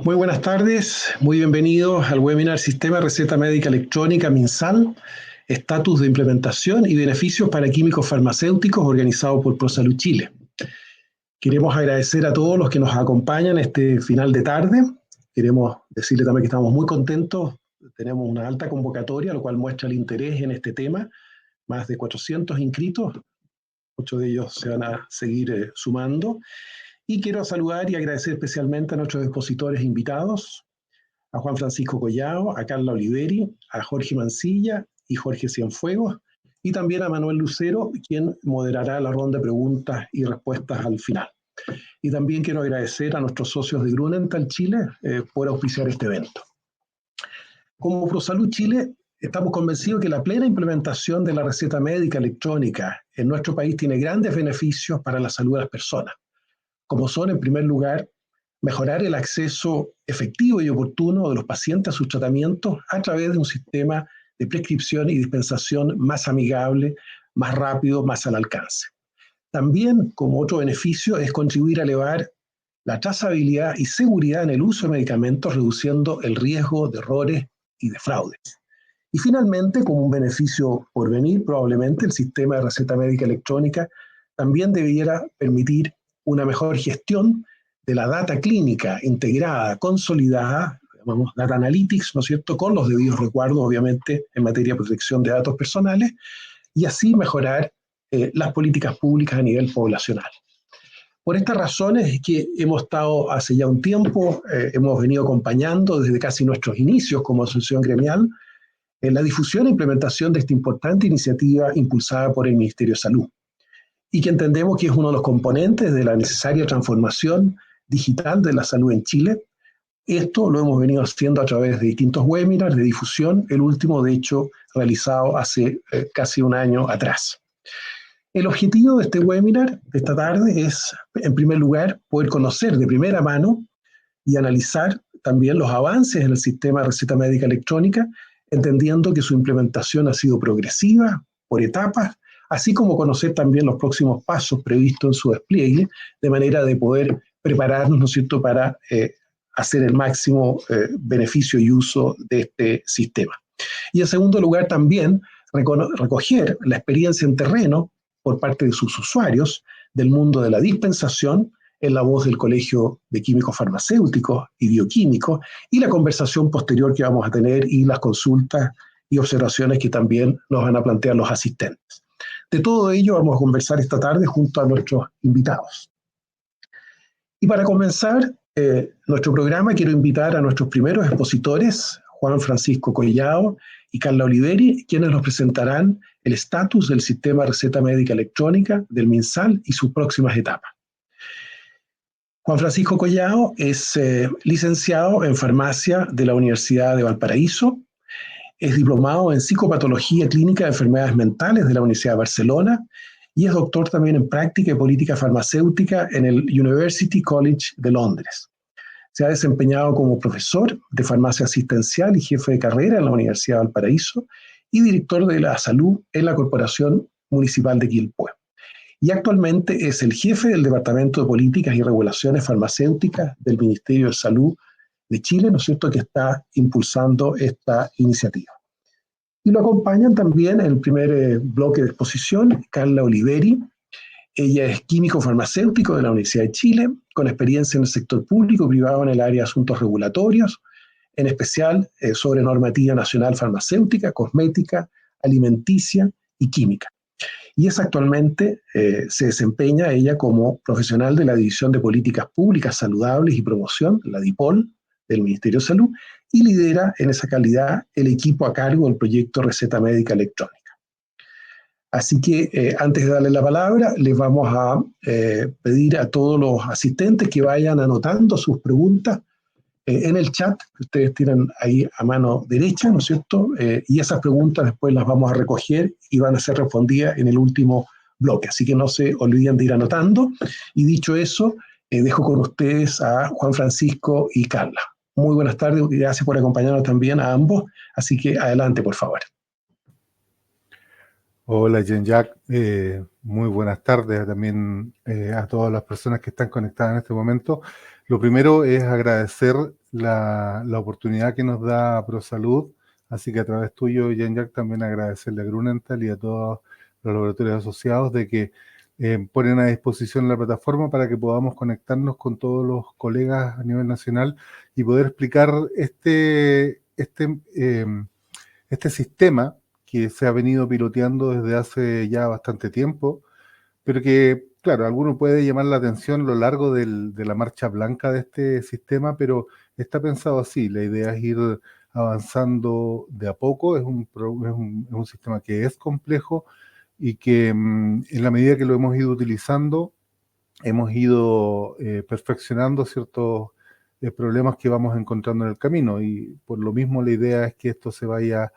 Muy buenas tardes, muy bienvenidos al webinar Sistema Receta Médica Electrónica MinSal, estatus de implementación y beneficios para químicos farmacéuticos organizado por ProSalud Chile. Queremos agradecer a todos los que nos acompañan este final de tarde. Queremos decirle también que estamos muy contentos, tenemos una alta convocatoria, lo cual muestra el interés en este tema, más de 400 inscritos, muchos de ellos se van a seguir sumando. Y quiero saludar y agradecer especialmente a nuestros expositores invitados, a Juan Francisco Collao, a Carla Oliveri, a Jorge Mancilla y Jorge Cienfuegos, y también a Manuel Lucero, quien moderará la ronda de preguntas y respuestas al final. Y también quiero agradecer a nuestros socios de Grunenthal Chile por auspiciar este evento. Como ProSalud Chile, estamos convencidos que la plena implementación de la receta médica electrónica en nuestro país tiene grandes beneficios para la salud de las personas, como son, en primer lugar, mejorar el acceso efectivo y oportuno de los pacientes a sus tratamientos a través de un sistema de prescripción y dispensación más amigable, más rápido, más al alcance. También, como otro beneficio, es contribuir a elevar la trazabilidad y seguridad en el uso de medicamentos, reduciendo el riesgo de errores y de fraudes. Y finalmente, como un beneficio por venir, probablemente el sistema de receta médica electrónica también debiera permitir una mejor gestión de la data clínica integrada, consolidada, llamamos data analytics, ¿no es cierto?, con los debidos recuerdos, obviamente, en materia de protección de datos personales, y así mejorar las políticas públicas a nivel poblacional. Por estas razones es que hemos estado hace ya un tiempo, hemos venido acompañando desde casi nuestros inicios como asociación gremial, en la difusión e implementación de esta importante iniciativa impulsada por el Ministerio de Salud, y que entendemos que es uno de los componentes de la necesaria transformación digital de la salud en Chile. Esto lo hemos venido haciendo a través de distintos webinars de difusión, el último, de hecho, realizado hace casi un año atrás. El objetivo de este webinar de esta tarde es, en primer lugar, poder conocer de primera mano y analizar también los avances en el sistema de receta médica electrónica, entendiendo que su implementación ha sido progresiva, por etapas, así como conocer también los próximos pasos previstos en su despliegue, de manera de poder prepararnos, ¿no es cierto?, para hacer el máximo beneficio y uso de este sistema. Y en segundo lugar, también recoger la experiencia en terreno por parte de sus usuarios del mundo de la dispensación, en la voz del Colegio de Químicos Farmacéuticos y Bioquímicos, y la conversación posterior que vamos a tener y las consultas y observaciones que también nos van a plantear los asistentes. De todo ello vamos a conversar esta tarde junto a nuestros invitados. Y para comenzar nuestro programa, quiero invitar a nuestros primeros expositores, Juan Francisco Collao y Carla Oliveri, quienes nos presentarán el estatus del sistema de receta médica electrónica del MinSal y sus próximas etapas. Juan Francisco Collao es licenciado en farmacia de la Universidad de Valparaíso, es diplomado en psicopatología clínica de enfermedades mentales de la Universidad de Barcelona y es doctor también en práctica y política farmacéutica en el University College de Londres. Se ha desempeñado como profesor de farmacia asistencial y jefe de carrera en la Universidad de Valparaíso y director de la salud en la Corporación Municipal de Quilpué. Y actualmente es el jefe del Departamento de Políticas y Regulaciones Farmacéuticas del Ministerio de Salud de Chile, ¿no es cierto?, que está impulsando esta iniciativa. Y lo acompañan también en el primer bloque de exposición Carla Oliveri. Ella es químico farmacéutico de la Universidad de Chile, con experiencia en el sector público y privado en el área de asuntos regulatorios, en especial sobre normativa nacional farmacéutica, cosmética, alimenticia y química. Y es actualmente, se desempeña ella como profesional de la División de Políticas Públicas Saludables y Promoción, la DIPOL, del Ministerio de Salud, y lidera en esa calidad el equipo a cargo del proyecto Receta Médica Electrónica. Así que antes de darle la palabra, les vamos a pedir a todos los asistentes que vayan anotando sus preguntas en el chat que ustedes tienen ahí a mano derecha, ¿no es cierto? Y esas preguntas después las vamos a recoger y van a ser respondidas en el último bloque. Así que no se olviden de ir anotando. Y dicho eso, dejo con ustedes a Juan Francisco y Carla. Muy buenas tardes y gracias por acompañarnos también a ambos. Así que adelante, por favor. Hola, Jean-Jacques. Muy buenas tardes también a todas las personas que están conectadas en este momento. Lo primero es agradecer la oportunidad que nos da ProSalud, así que a través tuyo, Jean-Jacques, también agradecerle a Grunenthal y a todos los laboratorios asociados de que ponen a disposición la plataforma para que podamos conectarnos con todos los colegas a nivel nacional y poder explicar este sistema que se ha venido piloteando desde hace ya bastante tiempo, pero que, claro, a alguno puede llamar la atención a lo largo de la marcha blanca de este sistema, pero está pensado así. La idea es ir avanzando de a poco. Es un sistema que es complejo y que en la medida que lo hemos ido utilizando, hemos ido perfeccionando ciertos problemas que vamos encontrando en el camino. Y por lo mismo la idea es que esto se vaya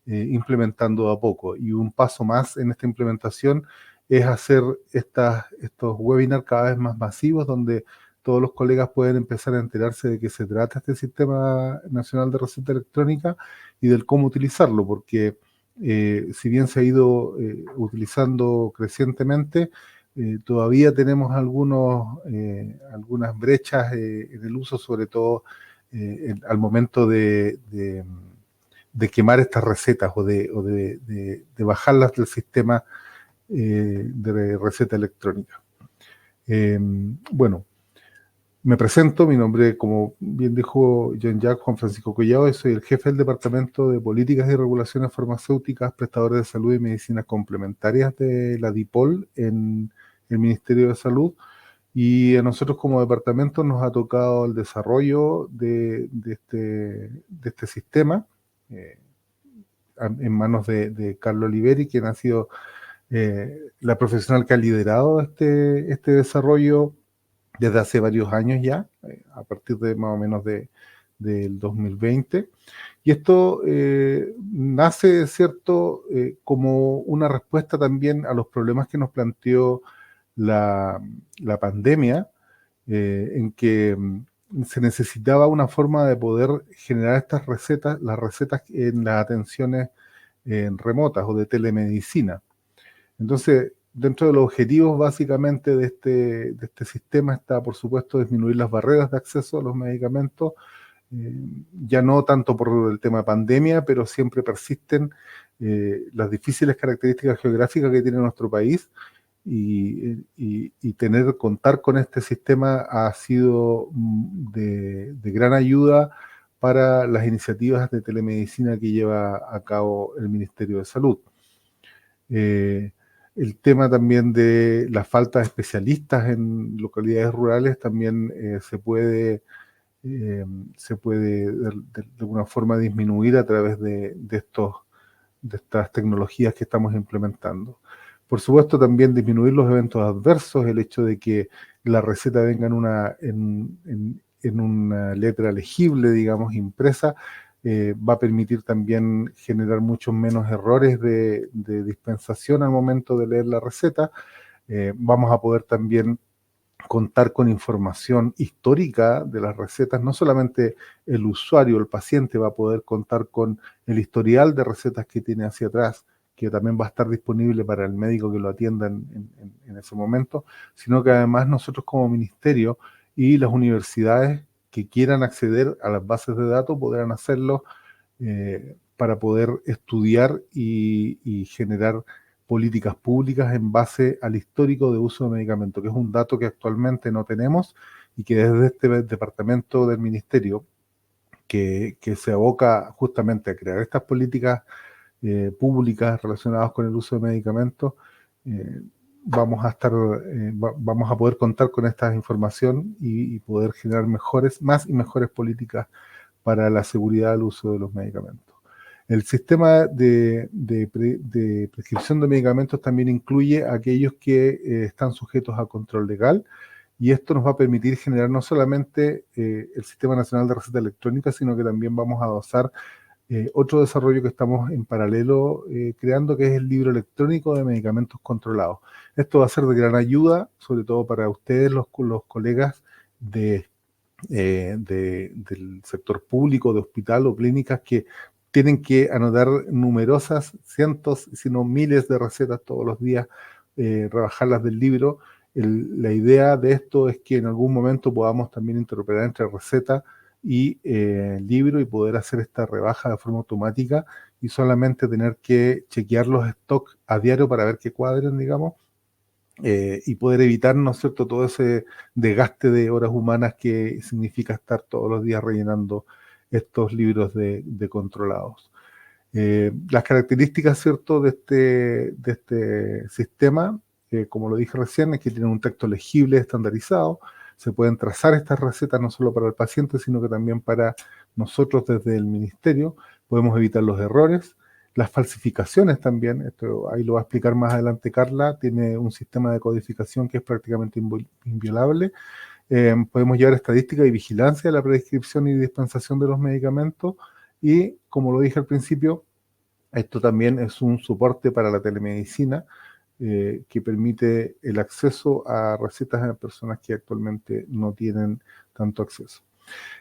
implementando de a poco. Y un paso más en esta implementación es hacer estos webinars cada vez más masivos, donde todos los colegas pueden empezar a enterarse de qué se trata este Sistema Nacional de Receta Electrónica y del cómo utilizarlo, porque si bien se ha ido utilizando crecientemente, todavía tenemos algunas brechas en el uso, sobre todo al momento de quemar estas recetas o de bajarlas del sistema de receta electrónica. Bueno, me presento, mi nombre, como bien dijo Jean-Jacques, Juan Francisco Collado, soy el jefe del Departamento de Políticas y Regulaciones Farmacéuticas, Prestadores de Salud y Medicinas Complementarias de la DIPOL en el Ministerio de Salud. Y a nosotros como departamento nos ha tocado el desarrollo de este sistema en manos de Carlos Oliveri, quien ha sido la profesional que ha liderado este desarrollo desde hace varios años ya, a partir de más o menos del 2020. Y esto nace, ¿cierto?, como una respuesta también a los problemas que nos planteó la pandemia, en que se necesitaba una forma de poder generar estas recetas, las recetas en las atenciones remotas o de telemedicina. Entonces, dentro de los objetivos básicamente de este sistema está, por supuesto, disminuir las barreras de acceso a los medicamentos, ya no tanto por el tema pandemia, pero siempre persisten las difíciles características geográficas que tiene nuestro país y contar con este sistema ha sido de gran ayuda para las iniciativas de telemedicina que lleva a cabo el Ministerio de Salud. El tema también de la falta de especialistas en localidades rurales también se puede de alguna forma disminuir a través de estas tecnologías que estamos implementando. Por supuesto, también disminuir los eventos adversos, el hecho de que la receta venga en una letra legible, digamos, impresa, va a permitir también generar muchos menos errores de dispensación al momento de leer la receta. Vamos a poder también contar con información histórica de las recetas. No solamente el usuario, el paciente va a poder contar con el historial de recetas que tiene hacia atrás, que también va a estar disponible para el médico que lo atienda en ese momento, sino que además nosotros como ministerio y las universidades que quieran acceder a las bases de datos podrán hacerlo para poder estudiar y generar políticas públicas en base al histórico de uso de medicamentos, que es un dato que actualmente no tenemos y que desde este departamento del ministerio que se aboca justamente a crear estas políticas públicas relacionadas con el uso de medicamentos, vamos a poder contar con esta información y poder generar más y mejores políticas para la seguridad del uso de los medicamentos. El sistema de prescripción de medicamentos también incluye a aquellos que están sujetos a control legal, y esto nos va a permitir generar no solamente el Sistema Nacional de Receta Electrónica, sino que también vamos a adosar otro desarrollo que estamos en paralelo creando, que es el libro electrónico de medicamentos controlados. Esto va a ser de gran ayuda, sobre todo para ustedes, los colegas del sector público, de hospital o clínicas que tienen que anotar numerosas, cientos, si no miles de recetas todos los días, rebajarlas del libro. La idea de esto es que en algún momento podamos también interoperar entre receta y libro y poder hacer esta rebaja de forma automática y solamente tener que chequear los stocks a diario para ver que cuadren, digamos, y poder evitar, ¿no es cierto?, todo ese desgaste de horas humanas que significa estar todos los días rellenando estos libros de controlados. Las características, ¿cierto?, de este sistema, como lo dije recién, es que tiene un texto legible, estandarizado. Se pueden trazar estas recetas no solo para el paciente, sino que también para nosotros desde el ministerio. Podemos evitar los errores, las falsificaciones también. Esto ahí lo va a explicar más adelante Carla. Tiene un sistema de codificación que es prácticamente inviolable. Podemos llevar estadística y vigilancia de la prescripción y dispensación de los medicamentos. Y como lo dije al principio, esto también es un soporte para la telemedicina que permite el acceso a recetas a personas que actualmente no tienen tanto acceso.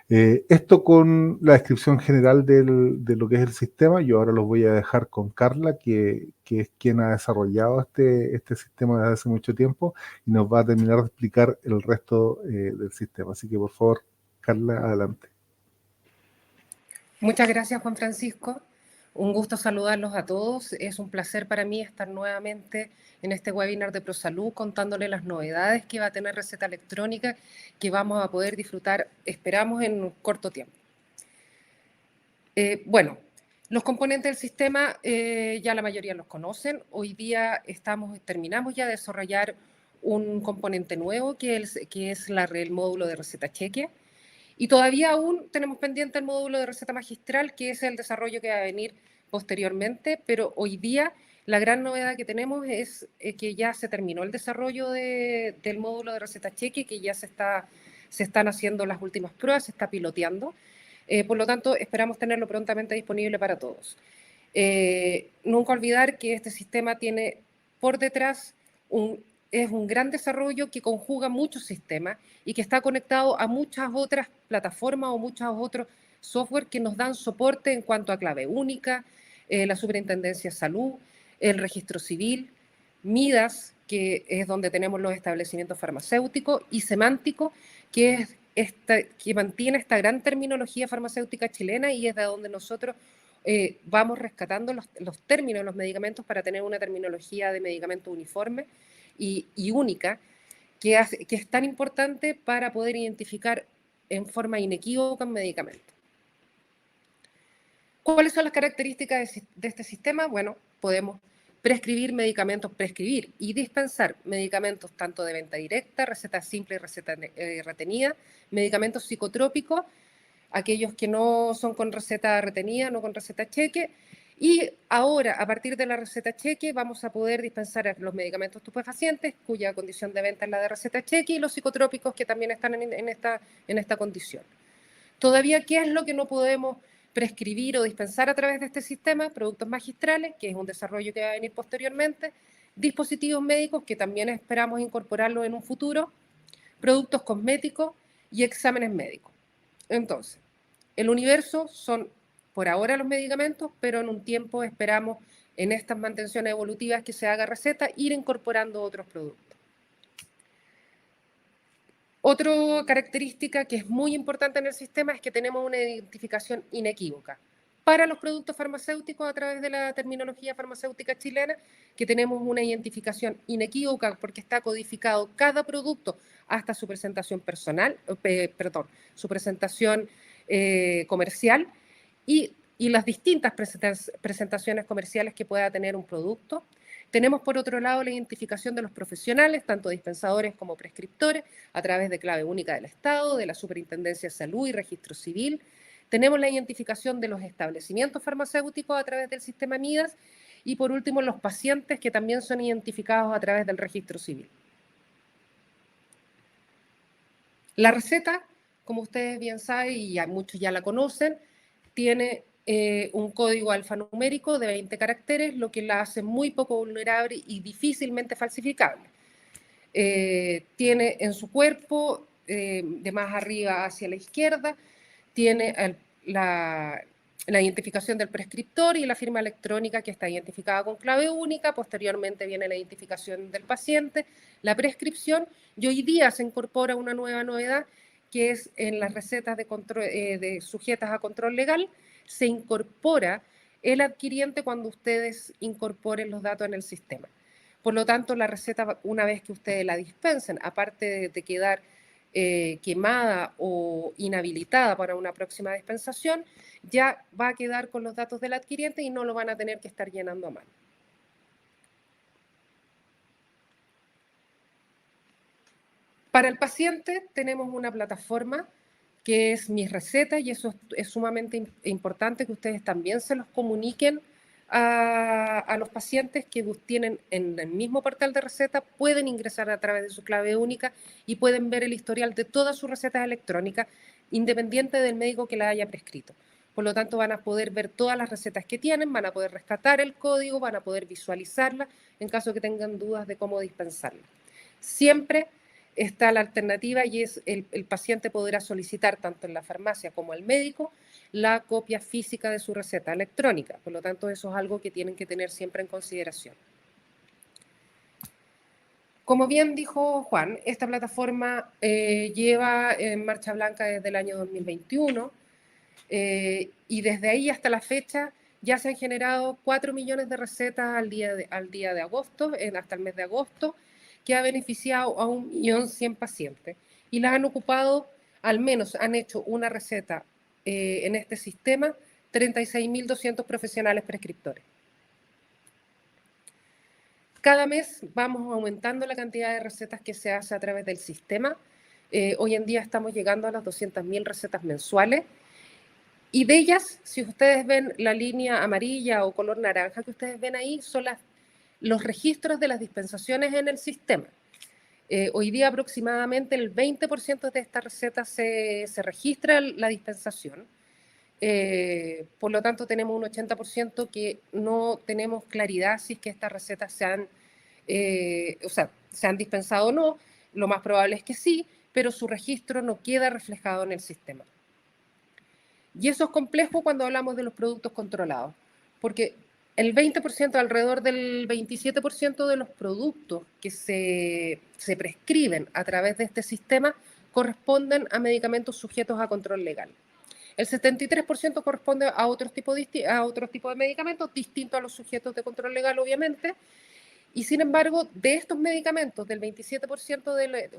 Esto con la descripción general de lo que es el sistema. Yo ahora los voy a dejar con Carla, que es quien ha desarrollado este sistema desde hace mucho tiempo y nos va a terminar de explicar el resto del sistema. Así que por favor, Carla, adelante. Muchas gracias, Juan Francisco. Un gusto saludarlos a todos. Es un placer para mí estar nuevamente en este webinar de ProSalud contándoles las novedades que va a tener receta electrónica que vamos a poder disfrutar, esperamos, en un corto tiempo. Bueno, los componentes del sistema ya la mayoría los conocen. Hoy día terminamos ya de desarrollar un componente nuevo que es el módulo de receta cheque. Y todavía aún tenemos pendiente el módulo de receta magistral, que es el desarrollo que va a venir posteriormente, pero hoy día la gran novedad que tenemos es que ya se terminó el desarrollo del módulo de receta cheque, que ya se están haciendo las últimas pruebas, se está piloteando. Por lo tanto, esperamos tenerlo prontamente disponible para todos. Nunca olvidar que este sistema tiene por detrás es un gran desarrollo que conjuga muchos sistemas y que está conectado a muchas otras plataformas o muchos otros software que nos dan soporte en cuanto a clave única, la Superintendencia de Salud, el Registro Civil, MIDAS, que es donde tenemos los establecimientos farmacéuticos, y Semántico, que mantiene esta gran terminología farmacéutica chilena y es de donde nosotros vamos rescatando los términos de los medicamentos para tener una terminología de medicamento uniforme y única, que es tan importante para poder identificar en forma inequívoca un medicamento. ¿Cuáles son las características de este sistema? Bueno, podemos prescribir y dispensar medicamentos tanto de venta directa, receta simple y receta retenida, medicamentos psicotrópicos, aquellos que no son con receta retenida, no con receta cheque. Y ahora, a partir de la receta cheque, vamos a poder dispensar los medicamentos estupefacientes, cuya condición de venta es la de receta cheque, y los psicotrópicos que también están en esta condición. Todavía, ¿qué es lo que no podemos prescribir o dispensar a través de este sistema? Productos magistrales, que es un desarrollo que va a venir posteriormente, dispositivos médicos, que también esperamos incorporarlos en un futuro, productos cosméticos y exámenes médicos. Entonces, el universo son por ahora los medicamentos, pero en un tiempo esperamos en estas mantenciones evolutivas que se haga receta, ir incorporando otros productos. Otra característica que es muy importante en el sistema es que tenemos una identificación inequívoca para los productos farmacéuticos a través de la terminología farmacéutica chilena, que tenemos una identificación inequívoca porque está codificado cada producto hasta su presentación su presentación comercial y las distintas presentaciones comerciales que pueda tener un producto. Tenemos, por otro lado, la identificación de los profesionales, tanto dispensadores como prescriptores, a través de clave única del Estado, de la Superintendencia de Salud y Registro Civil. Tenemos la identificación de los establecimientos farmacéuticos a través del sistema MIDAS y, por último, los pacientes, que también son identificados a través del Registro Civil. La receta, como ustedes bien saben y muchos ya la conocen, tiene un código alfanumérico de 20 caracteres, lo que la hace muy poco vulnerable y difícilmente falsificable. Tiene en su cuerpo, de más arriba hacia la izquierda, tiene la identificación del prescriptor y la firma electrónica que está identificada con clave única. Posteriormente viene la identificación del paciente, la prescripción, y hoy día se incorpora una nueva novedad que es en las recetas sujetas a control legal, se incorpora el adquiriente cuando ustedes incorporen los datos en el sistema. Por lo tanto, la receta, una vez que ustedes la dispensen, aparte de quedar quemada o inhabilitada para una próxima dispensación, ya va a quedar con los datos del adquiriente y no lo van a tener que estar llenando a mano. Para el paciente tenemos una plataforma que es Mi Receta, y eso es sumamente importante que ustedes también se los comuniquen a los pacientes que tienen en el mismo portal de receta, pueden ingresar a través de su clave única y pueden ver el historial de todas sus recetas electrónicas, independiente del médico que la haya prescrito. Por lo tanto, van a poder ver todas las recetas que tienen, van a poder rescatar el código, van a poder visualizarla en caso de que tengan dudas de cómo dispensarla. Siempre está la alternativa y es el paciente podrá solicitar tanto en la farmacia como al médico la copia física de su receta electrónica. Por lo tanto, eso es algo que tienen que tener siempre en consideración. Como bien dijo Juan, esta plataforma lleva en marcha blanca desde el año 2021 y desde ahí hasta la fecha ya se han generado 4 millones de recetas al día de agosto, hasta el mes de agosto, que ha beneficiado a 1.100.000 pacientes y las han ocupado, al menos han hecho una receta en este sistema 36.200 profesionales prescriptores. Cada mes vamos aumentando la cantidad de recetas que se hace a través del sistema. Hoy en día estamos llegando a las 200.000 recetas mensuales. Y de ellas, si ustedes ven la línea amarilla o color naranja que ustedes ven ahí, son los registros de las dispensaciones en el sistema. Hoy día aproximadamente el 20% de estas recetas se registra la dispensación. Por lo tanto, tenemos un 80% que no tenemos claridad si es que estas recetas se han dispensado o no. Lo más probable es que sí, pero su registro no queda reflejado en el sistema. Y eso es complejo cuando hablamos de los productos controlados, porque el 20%, alrededor del 27% de los productos que se prescriben a través de este sistema corresponden a medicamentos sujetos a control legal. El 73% corresponde a otro tipo de medicamentos distintos a los sujetos de control legal, obviamente. Y sin embargo, de estos medicamentos, del 27% de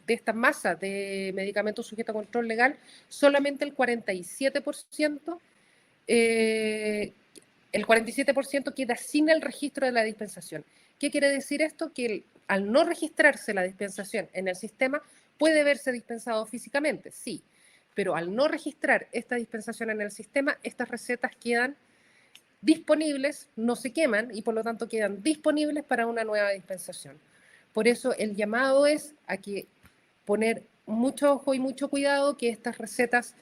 esta masa de medicamentos sujetos a control legal, solamente el 47%, queda sin el registro de la dispensación. ¿Qué quiere decir esto? Que al no registrarse la dispensación en el sistema, puede verse dispensado físicamente, sí, pero al no registrar esta dispensación en el sistema, estas recetas quedan disponibles, no se queman y por lo tanto quedan disponibles para una nueva dispensación. Por eso el llamado es a que poner mucho ojo y mucho cuidado que estas recetas,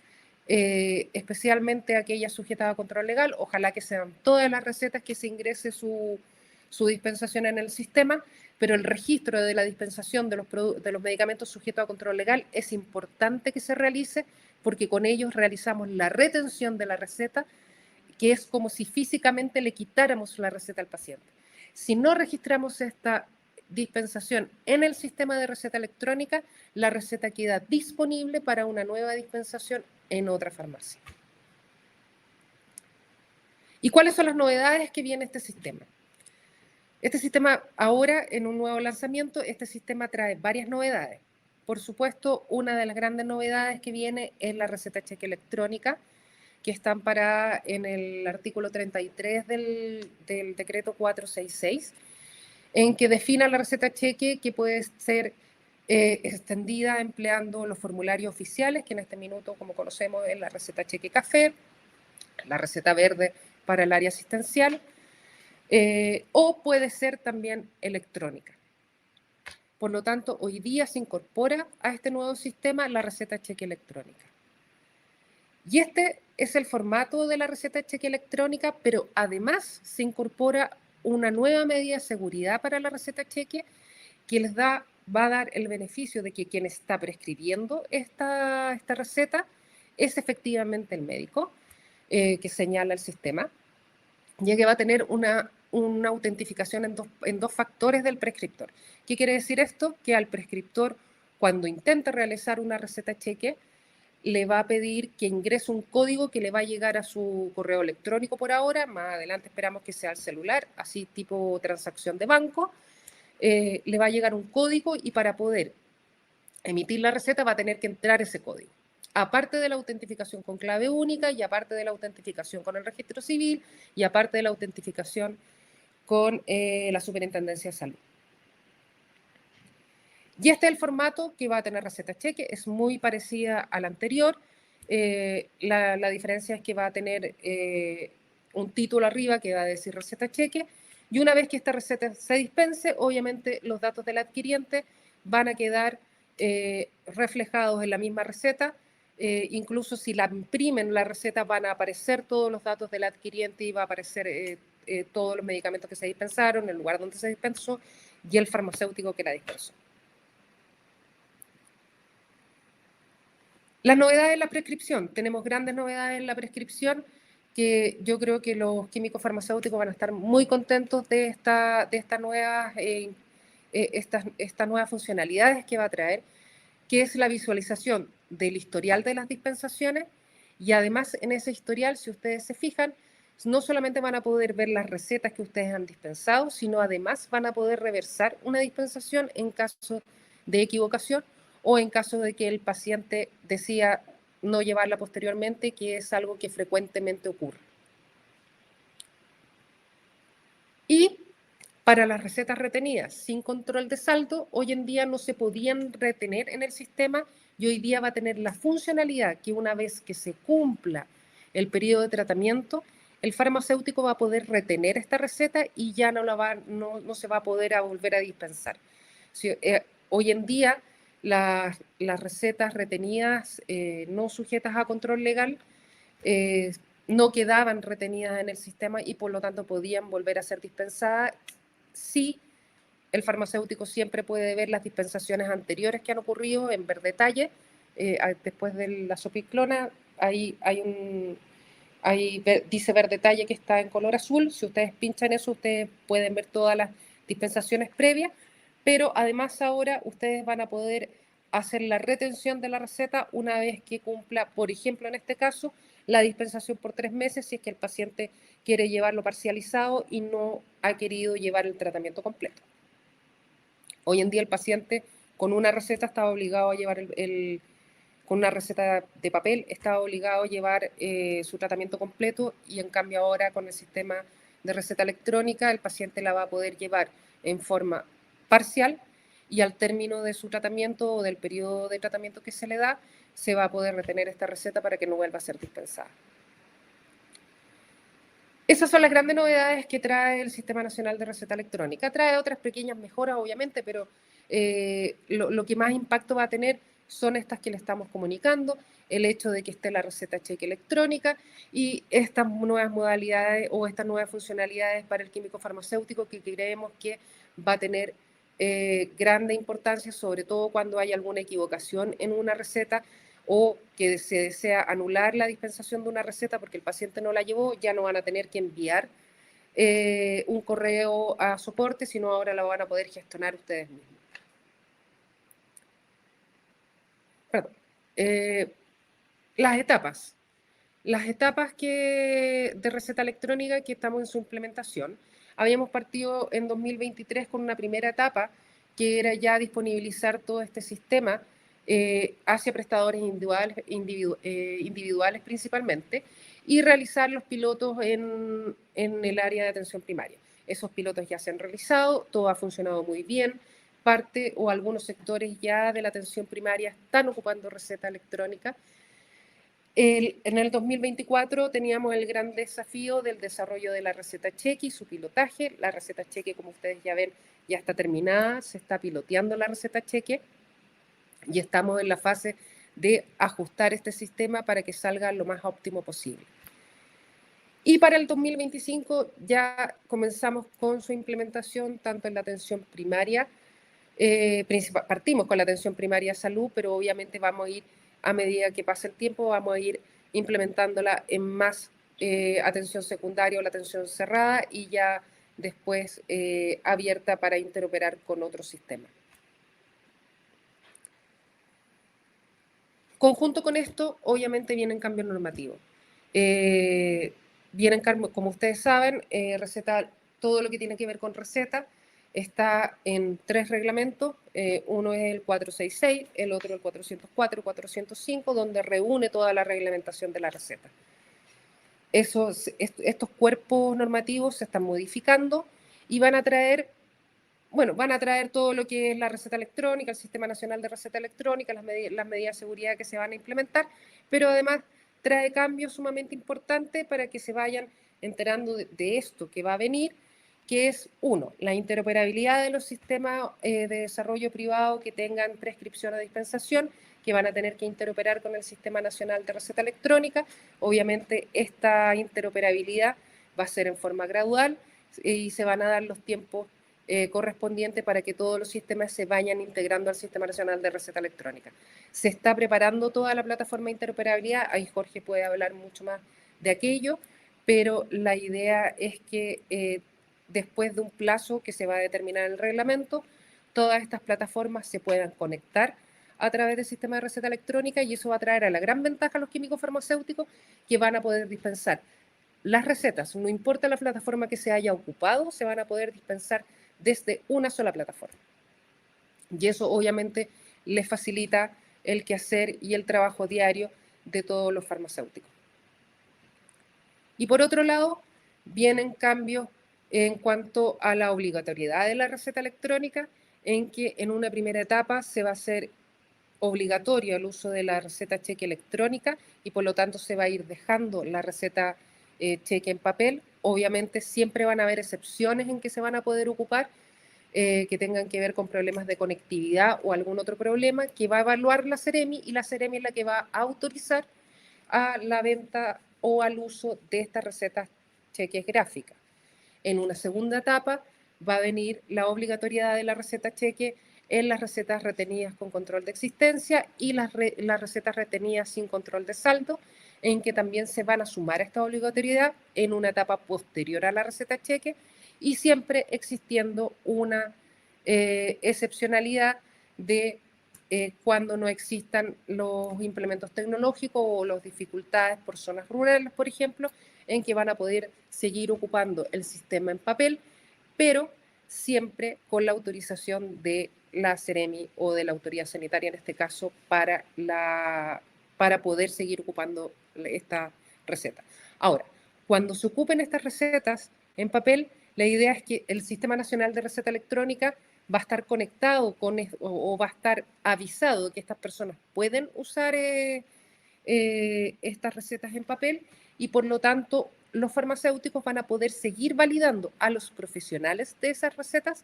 especialmente aquellas sujetas a control legal, ojalá que sean todas las recetas que se ingrese su dispensación en el sistema, pero el registro de la dispensación de los medicamentos sujetos a control legal es importante que se realice porque con ellos realizamos la retención de la receta, que es como si físicamente le quitáramos la receta al paciente. Si no registramos esta dispensación en el sistema de receta electrónica, la receta queda disponible para una nueva dispensación en otra farmacia. ¿Y cuáles son las novedades que viene este sistema? Este sistema ahora, en un nuevo lanzamiento, este sistema trae varias novedades. Por supuesto, una de las grandes novedades que viene es la receta cheque electrónica, que está amparada en el artículo 33 del decreto 466, en que defina la receta cheque que puede ser extendida empleando los formularios oficiales, que en este minuto, como conocemos, es la receta cheque café, la receta verde para el área asistencial, o puede ser también electrónica. Por lo tanto, hoy día se incorpora a este nuevo sistema la receta cheque electrónica. Y este es el formato de la receta cheque electrónica, pero además se incorpora una nueva medida de seguridad para la receta cheque que va a dar el beneficio de que quien está prescribiendo esta receta es efectivamente el médico. que señala el sistema, ya que va a tener una autentificación en dos factores del prescriptor. ¿Qué quiere decir esto? Que al prescriptor, cuando intenta realizar una receta cheque, le va a pedir que ingrese un código que le va a llegar a su correo electrónico por ahora, más adelante esperamos que sea al celular, así tipo transacción de banco, le va a llegar un código y para poder emitir la receta va a tener que entrar ese código. Aparte de la autentificación con clave única y aparte de la autentificación con el registro civil y aparte de la autentificación con la Superintendencia de Salud. Y este es el formato que va a tener receta cheque, es muy parecida a la anterior. La diferencia es que va a tener un título arriba que va a decir receta cheque, y una vez que esta receta se dispense, obviamente los datos del adquiriente van a quedar reflejados en la misma receta. Incluso si la imprimen la receta van a aparecer todos los datos del adquiriente y va a aparecer todos los medicamentos que se dispensaron, el lugar donde se dispensó y el farmacéutico que la dispensó. Las novedades en la prescripción. Tenemos grandes novedades en la prescripción que yo creo que los químicos farmacéuticos van a estar muy contentos de estas nuevas funcionalidades que va a traer, que es la visualización del historial de las dispensaciones, y además en ese historial, si ustedes se fijan, no solamente van a poder ver las recetas que ustedes han dispensado, sino además van a poder reversar una dispensación en caso de equivocación o en caso de que el paciente decida no llevarla posteriormente, que es algo que frecuentemente ocurre. Y para las recetas retenidas sin control de saldo, hoy en día no se podían retener en el sistema y hoy día va a tener la funcionalidad que una vez que se cumpla el periodo de tratamiento, el farmacéutico va a poder retener esta receta y ya no se va a poder volver a dispensar. Hoy en día las recetas retenidas no sujetas a control legal no quedaban retenidas en el sistema y por lo tanto podían volver a ser dispensadas. Sí, el farmacéutico siempre puede ver las dispensaciones anteriores que han ocurrido en ver detalle. Después de la sopiclona, dice ver detalle que está en color azul. Si ustedes pinchan eso, ustedes pueden ver todas las dispensaciones previas, pero además ahora ustedes van a poder hacer la retención de la receta una vez que cumpla, por ejemplo, en este caso, la dispensación por 3 meses, si es que el paciente quiere llevarlo parcializado y no ha querido llevar el tratamiento completo. Hoy en día el paciente con una receta estaba obligado a llevar con una receta de papel estaba obligado a llevar su tratamiento completo, y en cambio ahora con el sistema de receta electrónica el paciente la va a poder llevar en forma parcial y al término de su tratamiento o del periodo de tratamiento que se le da, se va a poder retener esta receta para que no vuelva a ser dispensada. Esas son las grandes novedades que trae el Sistema Nacional de Receta Electrónica. Trae otras pequeñas mejoras, obviamente, pero lo que más impacto va a tener son estas que le estamos comunicando, el hecho de que esté la receta cheque electrónica y estas nuevas modalidades o estas nuevas funcionalidades para el químico farmacéutico que creemos que va a tener grande importancia, sobre todo cuando hay alguna equivocación en una receta o que se desea anular la dispensación de una receta porque el paciente no la llevó. Ya no van a tener que enviar un correo a soporte, sino ahora lo van a poder gestionar ustedes mismos. Perdón. Las etapas. Las etapas de receta electrónica que estamos en su implementación. Habíamos partido en 2023 con una primera etapa que era ya disponibilizar todo este sistema hacia prestadores individuales principalmente, y realizar los pilotos en el área de atención primaria. Esos pilotos ya se han realizado, todo ha funcionado muy bien. Parte o algunos sectores ya de la atención primaria están ocupando receta electrónica. En el 2024 teníamos el gran desafío del desarrollo de la receta cheque y su pilotaje. La receta cheque, como ustedes ya ven, ya está terminada, se está piloteando la receta cheque y estamos en la fase de ajustar este sistema para que salga lo más óptimo posible. Y para el 2025 ya comenzamos con su implementación tanto en la atención primaria, partimos con la atención primaria de salud, pero obviamente vamos a ir, a medida que pase el tiempo, vamos a ir implementándola en más atención secundaria o la atención cerrada y ya después abierta para interoperar con otros sistemas. Conjunto con esto, obviamente vienen cambios normativos. Vienen, como ustedes saben, todo lo que tiene que ver con receta está en 3 reglamentos. Uno es el 466, el otro el 404 y 405, donde reúne toda la reglamentación de la receta. Estos cuerpos normativos se están modificando y van a traer todo lo que es la receta electrónica, el Sistema Nacional de Receta Electrónica, las medidas de seguridad que se van a implementar, pero además trae cambios sumamente importantes para que se vayan enterando de esto que va a venir, que es, 1, la interoperabilidad de los sistemas de desarrollo privado que tengan prescripción o dispensación, que van a tener que interoperar con el Sistema Nacional de Receta Electrónica. Obviamente esta interoperabilidad va a ser en forma gradual y se van a dar los tiempos correspondientes para que todos los sistemas se vayan integrando al Sistema Nacional de Receta Electrónica. Se está preparando toda la plataforma de interoperabilidad, ahí Jorge puede hablar mucho más de aquello, pero la idea es que después de un plazo que se va a determinar en el reglamento, todas estas plataformas se puedan conectar a través del sistema de receta electrónica y eso va a traer a la gran ventaja a los químicos farmacéuticos que van a poder dispensar las recetas, no importa la plataforma que se haya ocupado, se van a poder dispensar desde una sola plataforma. Y eso obviamente les facilita el quehacer y el trabajo diario de todos los farmacéuticos. Y por otro lado, vienen cambios en cuanto a la obligatoriedad de la receta electrónica, en que en una primera etapa se va a hacer obligatorio el uso de la receta cheque electrónica y por lo tanto se va a ir dejando la receta cheque en papel. Obviamente siempre van a haber excepciones en que se van a poder ocupar, que tengan que ver con problemas de conectividad o algún otro problema que va a evaluar la Seremi y la Seremi es la que va a autorizar a la venta o al uso de estas recetas cheques gráficas. En una segunda etapa va a venir la obligatoriedad de la receta cheque en las recetas retenidas con control de existencia y las recetas retenidas sin control de saldo, en que también se van a sumar a esta obligatoriedad en una etapa posterior a la receta cheque y siempre existiendo una excepcionalidad de cuando no existan los implementos tecnológicos o las dificultades por zonas rurales, por ejemplo, en que van a poder seguir ocupando el sistema en papel, pero siempre con la autorización de la Seremi o de la autoridad sanitaria, en este caso, para poder seguir ocupando esta receta. Ahora, cuando se ocupen estas recetas en papel, la idea es que el Sistema Nacional de Receta Electrónica va a estar conectado o va a estar avisado que estas personas pueden usar estas recetas en papel y por lo tanto los farmacéuticos van a poder seguir validando a los profesionales de esas recetas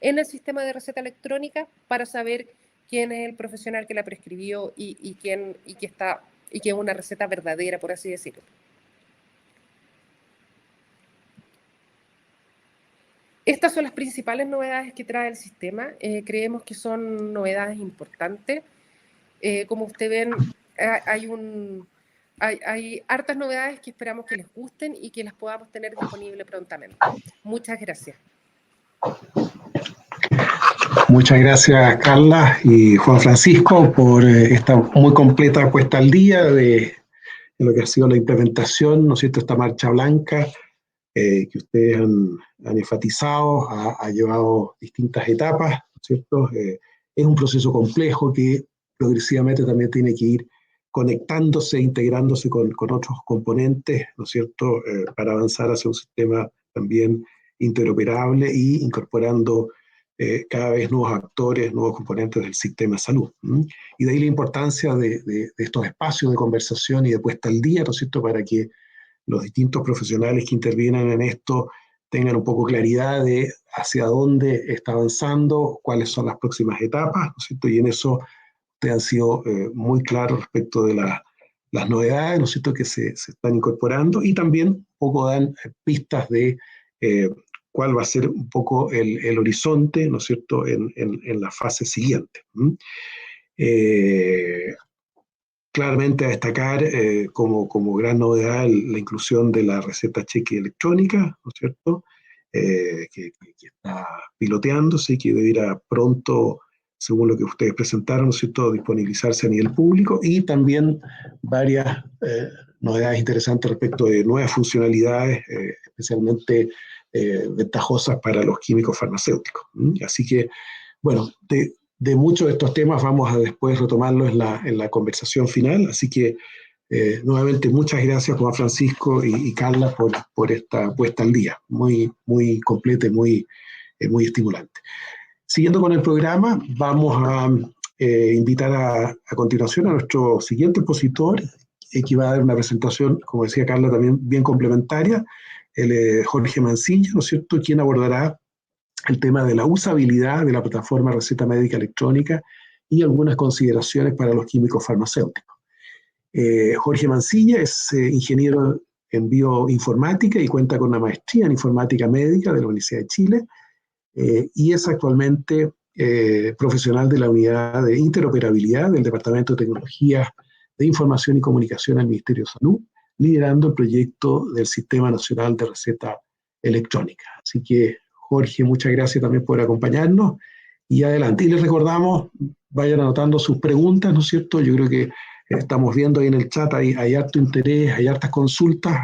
en el sistema de receta electrónica para saber quién es el profesional que la prescribió y que es una receta verdadera, por así decirlo. Estas son las principales novedades que trae el sistema. Creemos que son novedades importantes. Como ustedes ven, hay hartas novedades que esperamos que les gusten y que las podamos tener disponibles prontamente. Muchas gracias. Muchas gracias, Carla y Juan Francisco, por esta muy completa puesta al día de lo que ha sido la implementación, ¿no es cierto?, esta marcha blanca que ustedes han enfatizado, ha llevado distintas etapas, ¿no es cierto? Es un proceso complejo que progresivamente también tiene que ir conectándose, integrándose con otros componentes, ¿no es cierto?, para avanzar hacia un sistema también interoperable y incorporando cada vez nuevos actores, nuevos componentes del sistema de salud. Y de ahí la importancia de estos espacios de conversación y de puesta al día, ¿no es cierto?, para que los distintos profesionales que intervienen en esto tengan un poco claridad de hacia dónde está avanzando, cuáles son las próximas etapas, ¿no es cierto? Y en eso ustedes han sido muy claros respecto de las novedades, ¿no es cierto?, que se están incorporando y también un poco dan pistas de cuál va a ser un poco el horizonte, ¿no es cierto?, en la fase siguiente. claramente a destacar como gran novedad la inclusión de la receta cheque electrónica, ¿no es cierto? Que está piloteándose y que deberá pronto, según lo que ustedes presentaron, ¿no es cierto?, disponibilizarse a nivel público, y también varias novedades interesantes respecto de nuevas funcionalidades, especialmente ventajosas para los químicos farmacéuticos. Así que, bueno, de muchos de estos temas vamos a después retomarlos en la conversación final, así que nuevamente muchas gracias Juan Francisco y Carla por esta puesta al día, muy, muy completa y muy estimulante. Siguiendo con el programa, vamos a invitar a continuación a nuestro siguiente expositor, que va a dar una presentación, como decía Carla, también bien complementaria, Jorge Mancilla, ¿no es cierto?, quien abordará el tema de la usabilidad de la plataforma Receta Médica Electrónica y algunas consideraciones para los químicos farmacéuticos. Jorge Mancilla es ingeniero en bioinformática y cuenta con una maestría en informática médica de la Universidad de Chile, y es actualmente profesional de la unidad de interoperabilidad del Departamento de Tecnologías de Información y Comunicación del Ministerio de Salud, liderando el proyecto del Sistema Nacional de Receta Electrónica. Así que, Jorge, muchas gracias también por acompañarnos y adelante. Y les recordamos, vayan anotando sus preguntas, ¿no es cierto? Yo creo que estamos viendo ahí en el chat, hay harto interés, hay hartas consultas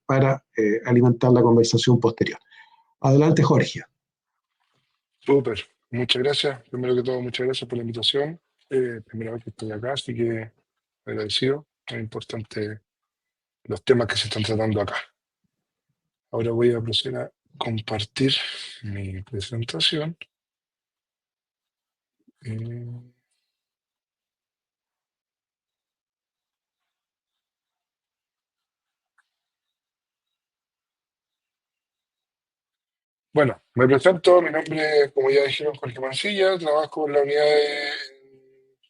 para alimentar la conversación posterior. Adelante, Jorge. Súper, muchas gracias. Primero que todo, muchas gracias por la invitación. Primera vez que estoy acá, así que agradecido. Es importante los temas que se están tratando acá. Ahora voy a proceder a compartir mi presentación. Bueno, me presento, mi nombre, como ya dijeron, Jorge Mancilla, trabajo en la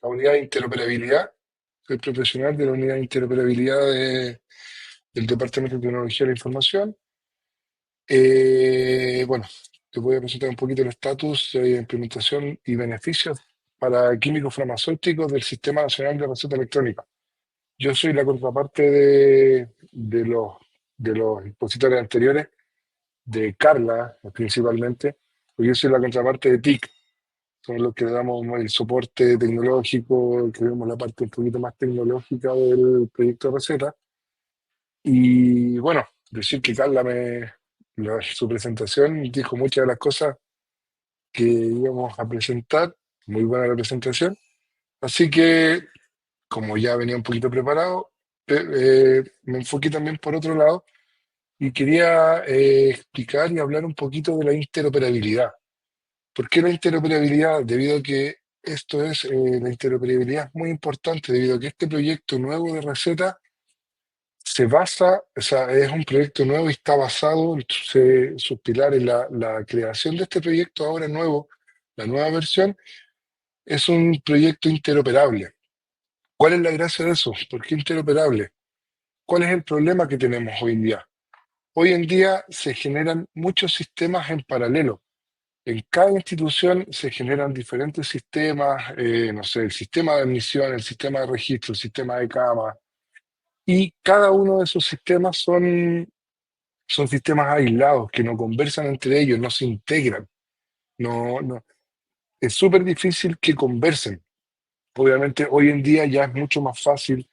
unidad de interoperabilidad, soy profesional de la unidad de interoperabilidad del Departamento de Tecnología de la Información. Bueno, te voy a presentar un poquito el estatus de implementación y beneficios para químicos farmacéuticos del Sistema Nacional de Receta Electrónica. Yo soy la contraparte de los expositores anteriores, de Carla principalmente, porque yo soy la contraparte de TIC, son los que le damos el soporte tecnológico, que vemos la parte un poquito más tecnológica del proyecto de receta. Y bueno, decir que Carla su presentación dijo muchas de las cosas que íbamos a presentar, muy buena la presentación, así que como ya venía un poquito preparado, me enfoqué también por otro lado y quería explicar y hablar un poquito de la interoperabilidad. ¿Por qué la interoperabilidad? Debido a que la interoperabilidad es muy importante, debido a que este proyecto nuevo de receta se basa, o sea, es un proyecto nuevo y está basado en sus pilares. La creación de este proyecto ahora nuevo, la nueva versión, es un proyecto interoperable. ¿Cuál es la gracia de eso? ¿Por qué interoperable? ¿Cuál es el problema que tenemos hoy en día? Hoy en día se generan muchos sistemas en paralelo. En cada institución se generan diferentes sistemas, no sé, el sistema de admisión, el sistema de registro, el sistema de cama, y cada uno de esos sistemas son sistemas aislados que no conversan entre ellos, no se integran. No, es súper difícil que conversen. Obviamente hoy en día ya es mucho más fácil,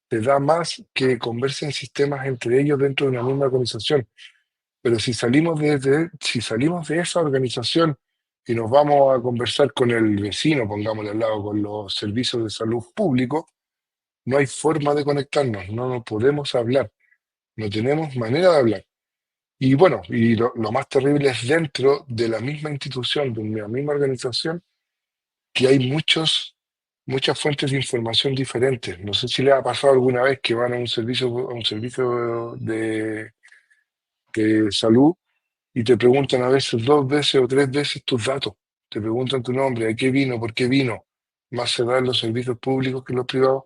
te da más que conversen sistemas entre ellos dentro de una misma organización. Pero si salimos de esa organización y nos vamos a conversar con el vecino, pongámosle al lado, con los servicios de salud públicos, no hay forma de conectarnos, no nos podemos hablar, no tenemos manera de hablar. Y bueno, y lo más terrible es dentro de la misma institución, de la misma organización, que hay muchas fuentes de información diferentes. No sé si les ha pasado alguna vez que van a un servicio de salud y te preguntan a veces 2 veces o 3 veces tus datos. Te preguntan tu nombre, ¿a qué vino? ¿Por qué vino? Más se da en los servicios públicos que en los privados.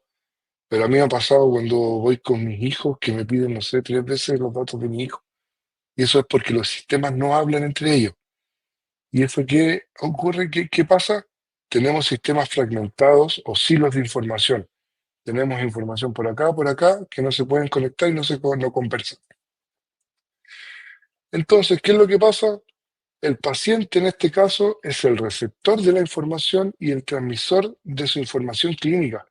Pero a mí me ha pasado cuando voy con mis hijos que me piden, no sé, 3 veces los datos de mi hijo. Y eso es porque los sistemas no hablan entre ellos. ¿Y eso qué ocurre? ¿Qué pasa? Tenemos sistemas fragmentados o silos de información. Tenemos información por acá, que no se pueden conectar y no conversan. Entonces, ¿qué es lo que pasa? El paciente en este caso es el receptor de la información y el transmisor de su información clínica,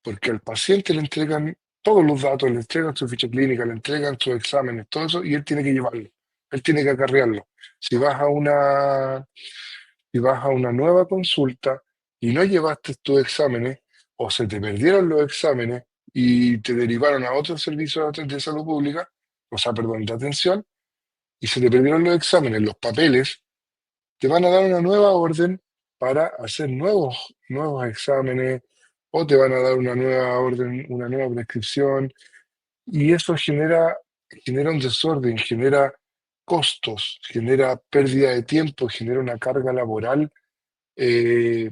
porque al paciente le entregan todos los datos, le entregan su ficha clínica, le entregan sus exámenes, todo eso, y él tiene que llevarlo, él tiene que acarrearlo. Si vas a una nueva consulta y no llevaste tus exámenes, o se te perdieron los exámenes y te derivaron a otro servicio de salud pública, o sea, perdón, de atención, y se te perdieron los exámenes, los papeles, te van a dar una nueva orden para hacer nuevos exámenes, o te van a dar una nueva orden, una nueva prescripción, y eso genera un desorden, genera costos, genera pérdida de tiempo, genera una carga laboral. eh,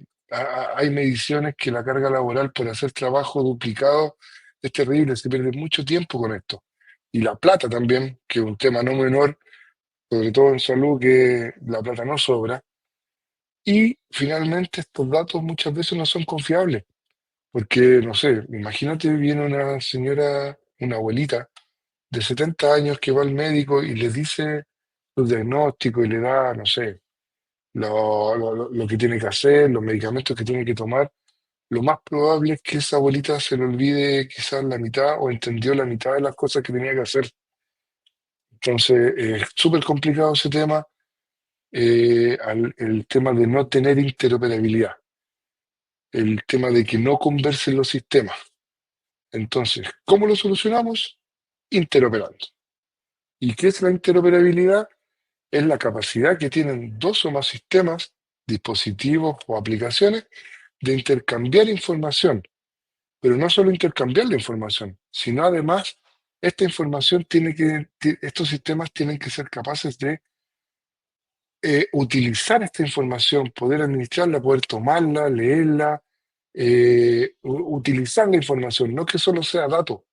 Hay mediciones que la carga laboral por hacer trabajo duplicado es terrible, se pierde mucho tiempo con esto. Y la plata también, que es un tema no menor, sobre todo en salud, que la plata no sobra. Y finalmente estos datos muchas veces no son confiables, porque, no sé, imagínate, viene una señora, una abuelita de 70 años que va al médico y le dice su diagnóstico y le da, no sé, lo que tiene que hacer, los medicamentos que tiene que tomar. Lo más probable es que esa abuelita se le olvide quizás la mitad o entendió la mitad de las cosas que tenía que hacer. Entonces, es súper complicado ese tema, el tema de no tener interoperabilidad, el tema de que no conversen los sistemas. Entonces, ¿cómo lo solucionamos? Interoperando. ¿Y qué es la interoperabilidad? Es la capacidad que tienen dos o más sistemas, dispositivos o aplicaciones de intercambiar información, pero no solo intercambiar la información, sino además esta información estos sistemas tienen que ser capaces de utilizar esta información, poder administrarla, poder tomarla, leerla, utilizar la información, no que solo sea dato,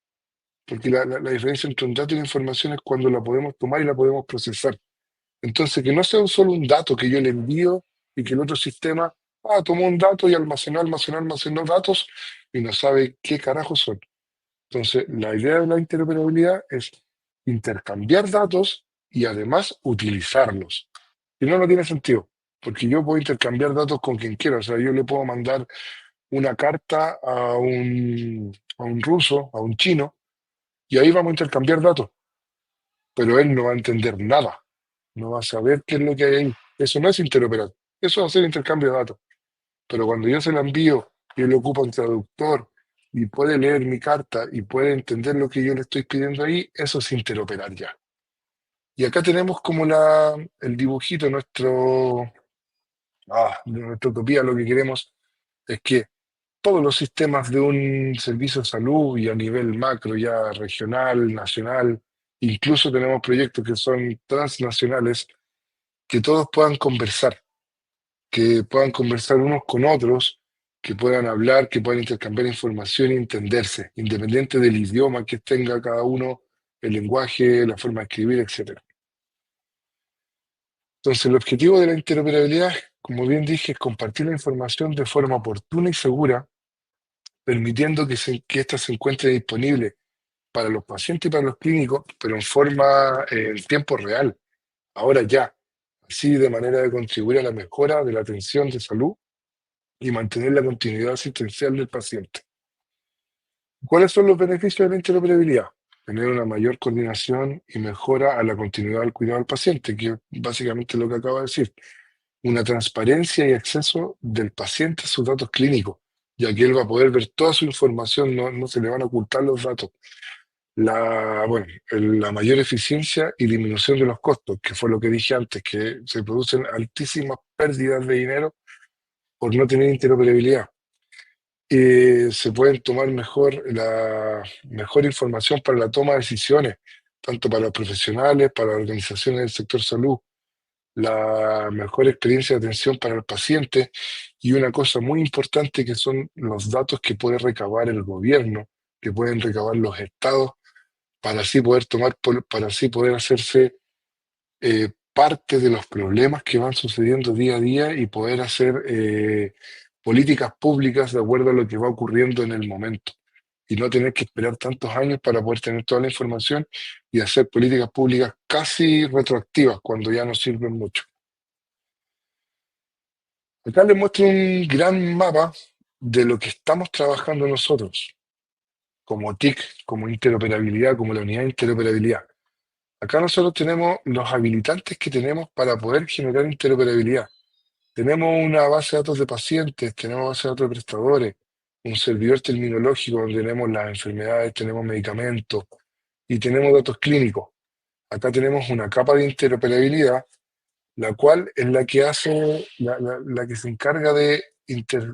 porque la diferencia entre un dato y una información es cuando la podemos tomar y la podemos procesar. Entonces, que no sea solo un dato que yo le envío y que el otro sistema, tomó un dato y almacenó datos y no sabe qué carajos son. Entonces, la idea de la interoperabilidad es intercambiar datos y además utilizarlos. Si no, no tiene sentido, porque yo puedo intercambiar datos con quien quiera. O sea, yo le puedo mandar una carta a un ruso, a un chino, y ahí vamos a intercambiar datos, pero él no va a entender nada, no va a saber qué es lo que hay ahí. Eso no es interoperar, eso es hacer intercambio de datos. Pero cuando yo se la envío y él ocupa un traductor y puede leer mi carta y puede entender lo que yo le estoy pidiendo ahí, eso es interoperar ya. Y acá tenemos como el dibujito, de nuestra utopía. Lo que queremos es que todos los sistemas de un servicio de salud y a nivel macro, ya regional, nacional, incluso tenemos proyectos que son transnacionales, que todos puedan conversar, que puedan conversar unos con otros, que puedan hablar, que puedan intercambiar información y entenderse, independiente del idioma que tenga cada uno, el lenguaje, la forma de escribir, etc. Entonces, el objetivo de la interoperabilidad, como bien dije, es compartir la información de forma oportuna y segura, permitiendo que ésta se encuentre disponible para los pacientes y para los clínicos, pero en tiempo real, ahora ya, así de manera de contribuir a la mejora de la atención de salud y mantener la continuidad asistencial del paciente. ¿Cuáles son los beneficios de la interoperabilidad? Tener una mayor coordinación y mejora a la continuidad del cuidado del paciente, que es básicamente lo que acabo de decir. Una transparencia y acceso del paciente a sus datos clínicos, ya que él va a poder ver toda su información, no se le van a ocultar los datos. La mayor eficiencia y disminución de los costos, que fue lo que dije antes, que se producen altísimas pérdidas de dinero por no tener interoperabilidad. Se pueden tomar la mejor información para la toma de decisiones, tanto para los profesionales, para las organizaciones del sector salud, la mejor experiencia de atención para el paciente y una cosa muy importante que son los datos que puede recabar el gobierno, que pueden recabar los estados para así para así poder hacerse parte de los problemas que van sucediendo día a día y poder hacer políticas públicas de acuerdo a lo que va ocurriendo en el momento. y no tener que esperar tantos años para poder tener toda la información y hacer políticas públicas casi retroactivas cuando ya no sirven mucho. Acá les muestro un gran mapa de lo que estamos trabajando nosotros, como TIC, como interoperabilidad, como la unidad de interoperabilidad. Acá nosotros tenemos los habilitantes que tenemos para poder generar interoperabilidad. Tenemos una base de datos de pacientes, tenemos base de datos de prestadores, un servidor terminológico donde tenemos las enfermedades, tenemos medicamentos y tenemos datos clínicos. Acá tenemos una capa de interoperabilidad, la cual es la que hace, la que se encarga de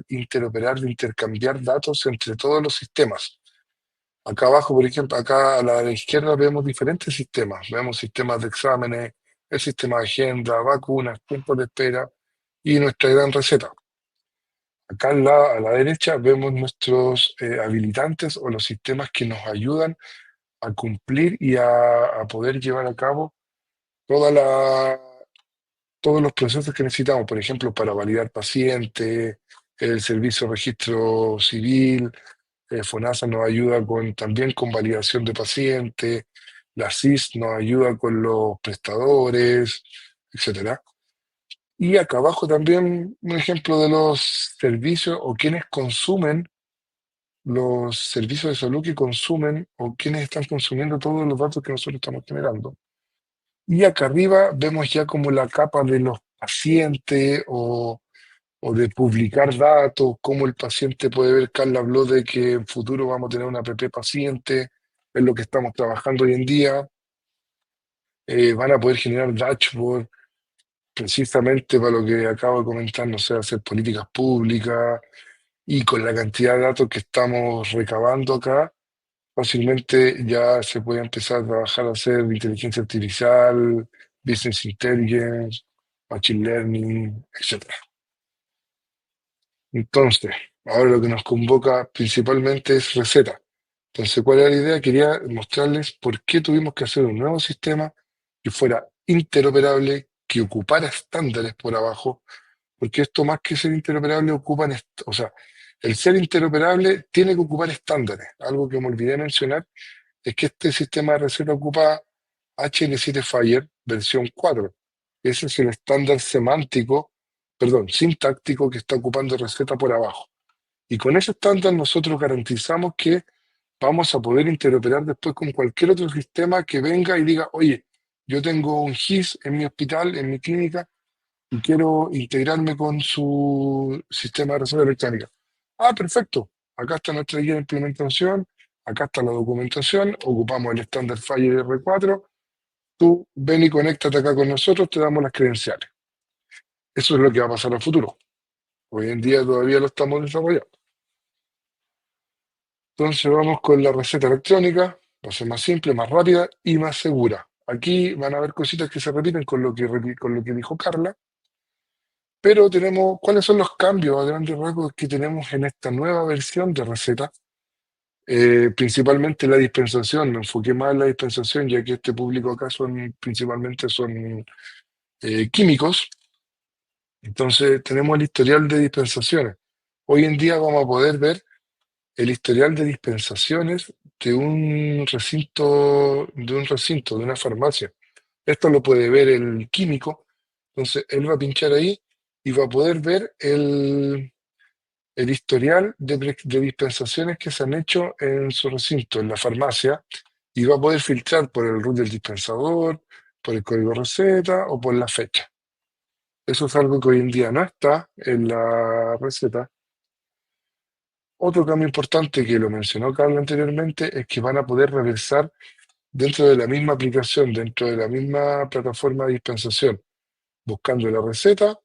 interoperar, de intercambiar datos entre todos los sistemas. Acá abajo, por ejemplo, acá a la izquierda vemos diferentes sistemas. Vemos sistemas de exámenes, el sistema de agenda, vacunas, tiempos de espera y nuestra gran receta. Acá a la derecha vemos nuestros habilitantes o los sistemas que nos ayudan a cumplir y a poder llevar a cabo todos los procesos que necesitamos, por ejemplo, para validar pacientes, el servicio de registro civil, FONASA nos ayuda también con validación de pacientes, la CIS nos ayuda con los prestadores, etcétera. Y acá abajo también un ejemplo de los servicios o quienes consumen los servicios de salud que consumen o quienes están consumiendo todos los datos que nosotros estamos generando. Y acá arriba vemos ya como la capa de los pacientes o de publicar datos, cómo el paciente puede ver. Carla habló de que en futuro vamos a tener una app paciente, es lo que estamos trabajando hoy en día. Van a poder generar dashboard precisamente para lo que acabo de comentar, no sé, hacer políticas públicas y con la cantidad de datos que estamos recabando acá, fácilmente ya se puede empezar a trabajar a hacer inteligencia artificial, business intelligence, machine learning, etc. Entonces, ahora lo que nos convoca principalmente es receta. Entonces, ¿cuál era la idea? Quería mostrarles por qué tuvimos que hacer un nuevo sistema que fuera interoperable, que ocupara estándares por abajo, porque esto más que ser interoperable ocupan, o sea, el ser interoperable tiene que ocupar estándares. Algo que me olvidé mencionar es que este sistema de receta ocupa HL7 Fire versión 4. Ese es el estándar semántico, perdón, sintáctico que está ocupando receta por abajo. Y con ese estándar nosotros garantizamos que vamos a poder interoperar después con cualquier otro sistema que venga y diga, oye, yo tengo un GIS en mi hospital, en mi clínica, y quiero integrarme con su sistema de receta electrónica. Ah, perfecto. Acá está nuestra guía de implementación, acá está la documentación, ocupamos el estándar Fire R4, tú ven y conéctate acá con nosotros, te damos las credenciales. Eso es lo que va a pasar al futuro. Hoy en día todavía lo estamos desarrollando. Entonces vamos con la receta electrónica, va a ser más simple, más rápida y más segura. Aquí van a haber cositas que se repiten con lo que dijo Carla, pero tenemos, ¿cuáles son los cambios a grandes rasgos que tenemos en esta nueva versión de receta? Principalmente la dispensación, me enfoqué más en la dispensación, ya que este público acá principalmente son químicos. Entonces tenemos el historial de dispensaciones. Hoy en día vamos a poder ver el historial de dispensaciones de una farmacia. Esto lo puede ver el químico, entonces él va a pinchar ahí y va a poder ver el historial de dispensaciones que se han hecho en su recinto, en la farmacia, y va a poder filtrar por el root del dispensador, por el código receta o por la fecha. Eso es algo que hoy en día no está en la receta. Otro cambio importante que lo mencionó Carlos anteriormente es que van a poder reversar dentro de la misma aplicación, dentro de la misma plataforma de dispensación, buscando la receta,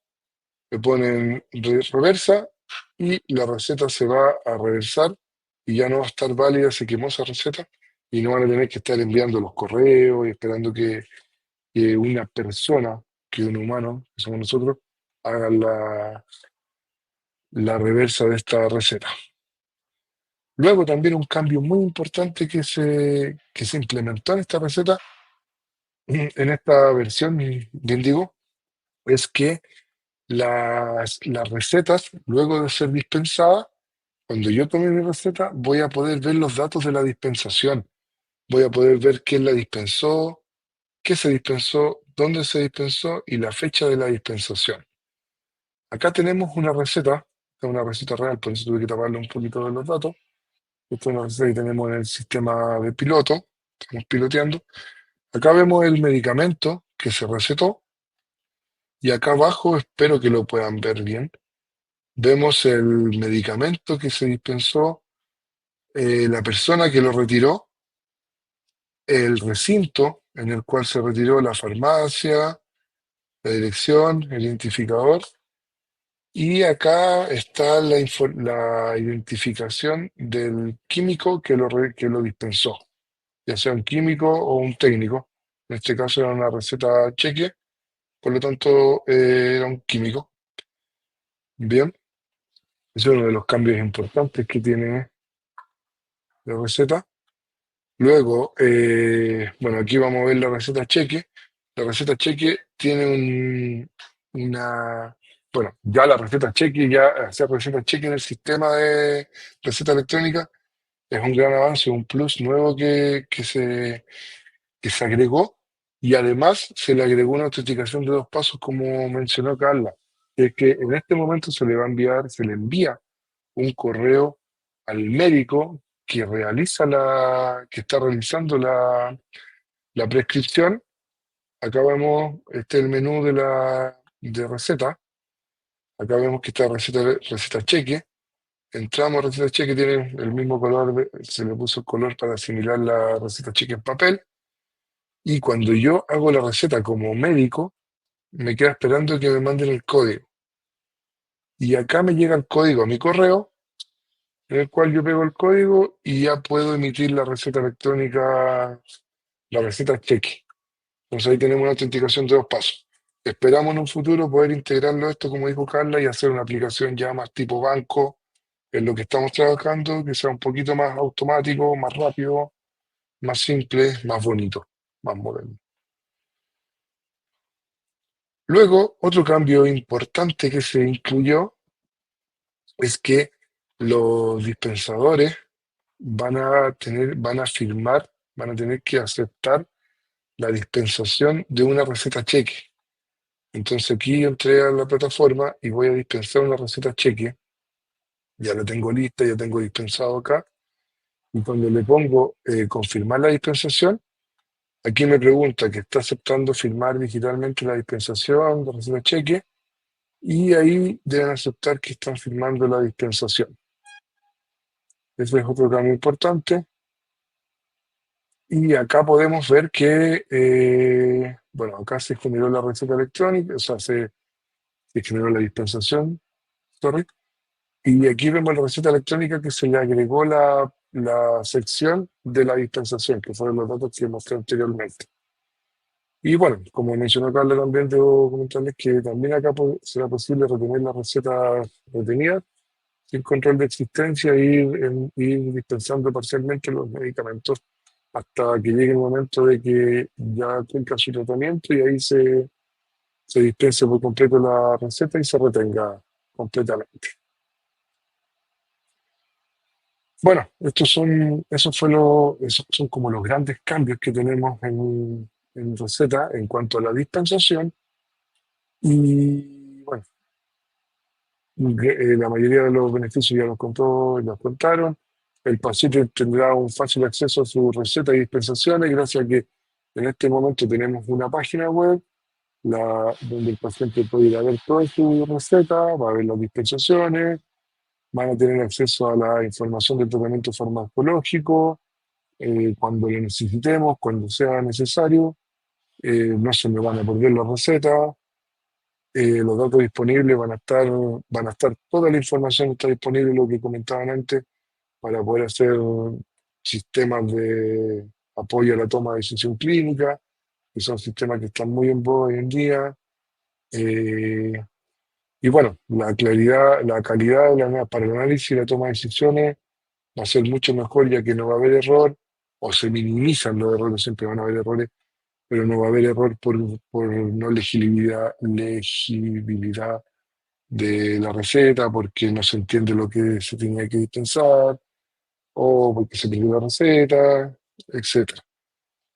le ponen reversa y la receta se va a reversar y ya no va a estar válida, se quemó esa receta y no van a tener que estar enviando los correos y esperando que una persona, que un humano, que somos nosotros, haga la reversa de esta receta. Luego también un cambio muy importante que se implementó en esta receta, en esta versión, bien digo, es que las recetas, luego de ser dispensadas, Cuando yo tome mi receta, voy a poder ver los datos de la dispensación. Voy a poder ver quién la dispensó, qué se dispensó, dónde se dispensó y la fecha de la dispensación. Acá tenemos una receta real, por eso tuve que taparle un poquito de los datos. Esta es una receta que tenemos en el sistema de piloto, estamos piloteando. Acá vemos el medicamento que se recetó y acá abajo, espero que lo puedan ver bien, vemos el medicamento que se dispensó, la persona que lo retiró, el recinto en el cual se retiró, la farmacia, la dirección, el identificador. Y acá está la identificación del químico que lo dispensó, ya sea un químico o un técnico. En este caso era una receta cheque, por lo tanto era un químico. Bien, ese es uno de los cambios importantes que tiene la receta. Luego, bueno, aquí vamos a ver la receta cheque. La receta cheque tiene bueno, ya la receta cheque, ya hacer receta cheque en el sistema de receta electrónica es un gran avance, un plus nuevo que se agregó y además se le agregó una autenticación de 2 pasos, como mencionó Carla, que es que en este momento se le envía un correo al médico que está realizando la prescripción. Acá vemos, este es el menú de receta. Acá vemos que está receta cheque. Entramos a receta cheque, tiene el mismo color, se le puso el color para asimilar la receta cheque en papel. Y cuando yo hago la receta como médico, me queda esperando que me manden el código. Y acá me llega el código a mi correo, en el cual yo pego el código y ya puedo emitir la receta electrónica, la receta cheque. Entonces ahí tenemos una autenticación de 2 pasos. Esperamos en un futuro poder integrarlo esto, como dijo Carla, y hacer una aplicación ya más tipo banco en lo que estamos trabajando, que sea un poquito más automático, más rápido, más simple, más bonito, más moderno. Luego, otro cambio importante que se incluyó es que los dispensadores van a firmar, van a tener que aceptar la dispensación de una receta cheque. Entonces aquí yo entré a la plataforma y voy a dispensar una receta cheque. Ya la tengo lista, ya tengo dispensado acá. Y cuando le pongo confirmar la dispensación, aquí me pregunta que está aceptando firmar digitalmente la dispensación de receta cheque. Y ahí deben aceptar que están firmando la dispensación. Ese es otro cambio importante. Y acá podemos ver que, bueno, acá se generó la receta electrónica, o sea, se generó la dispensación, sorry. Y aquí vemos la receta electrónica que se le agregó la sección de la dispensación, que fueron los datos que mostré anteriormente. Y bueno, como mencionó Carla, también debo comentarles que también acá será posible retener la receta retenida sin control de existencia e ir dispensando parcialmente los medicamentos hasta que llegue el momento de que ya cumpla su tratamiento y ahí se dispense por completo la receta y se retenga completamente. Bueno, esos son como los grandes cambios que tenemos en receta en cuanto a la dispensación. Y bueno, la mayoría de los beneficios ya los contó y los contaron. El paciente tendrá un fácil acceso a su receta y dispensaciones gracias a que en este momento tenemos una página web donde el paciente puede ir a ver toda su receta, va a ver las dispensaciones, van a tener acceso a la información del tratamiento farmacológico cuando lo necesitemos, cuando sea necesario. No se me van a perder las recetas. Los datos disponibles van a estar, toda la información está disponible, lo que comentaban antes, para poder hacer sistemas de apoyo a la toma de decisión clínica, que son sistemas que están muy en voga hoy en día. Y bueno, la calidad para el análisis y la toma de decisiones va a ser mucho mejor, ya que no va a haber error, o se minimizan los errores, siempre van a haber errores, pero no va a haber error por no legibilidad de la receta porque no se entiende lo que se tenía que dispensar, o porque se perdió la receta, etcétera.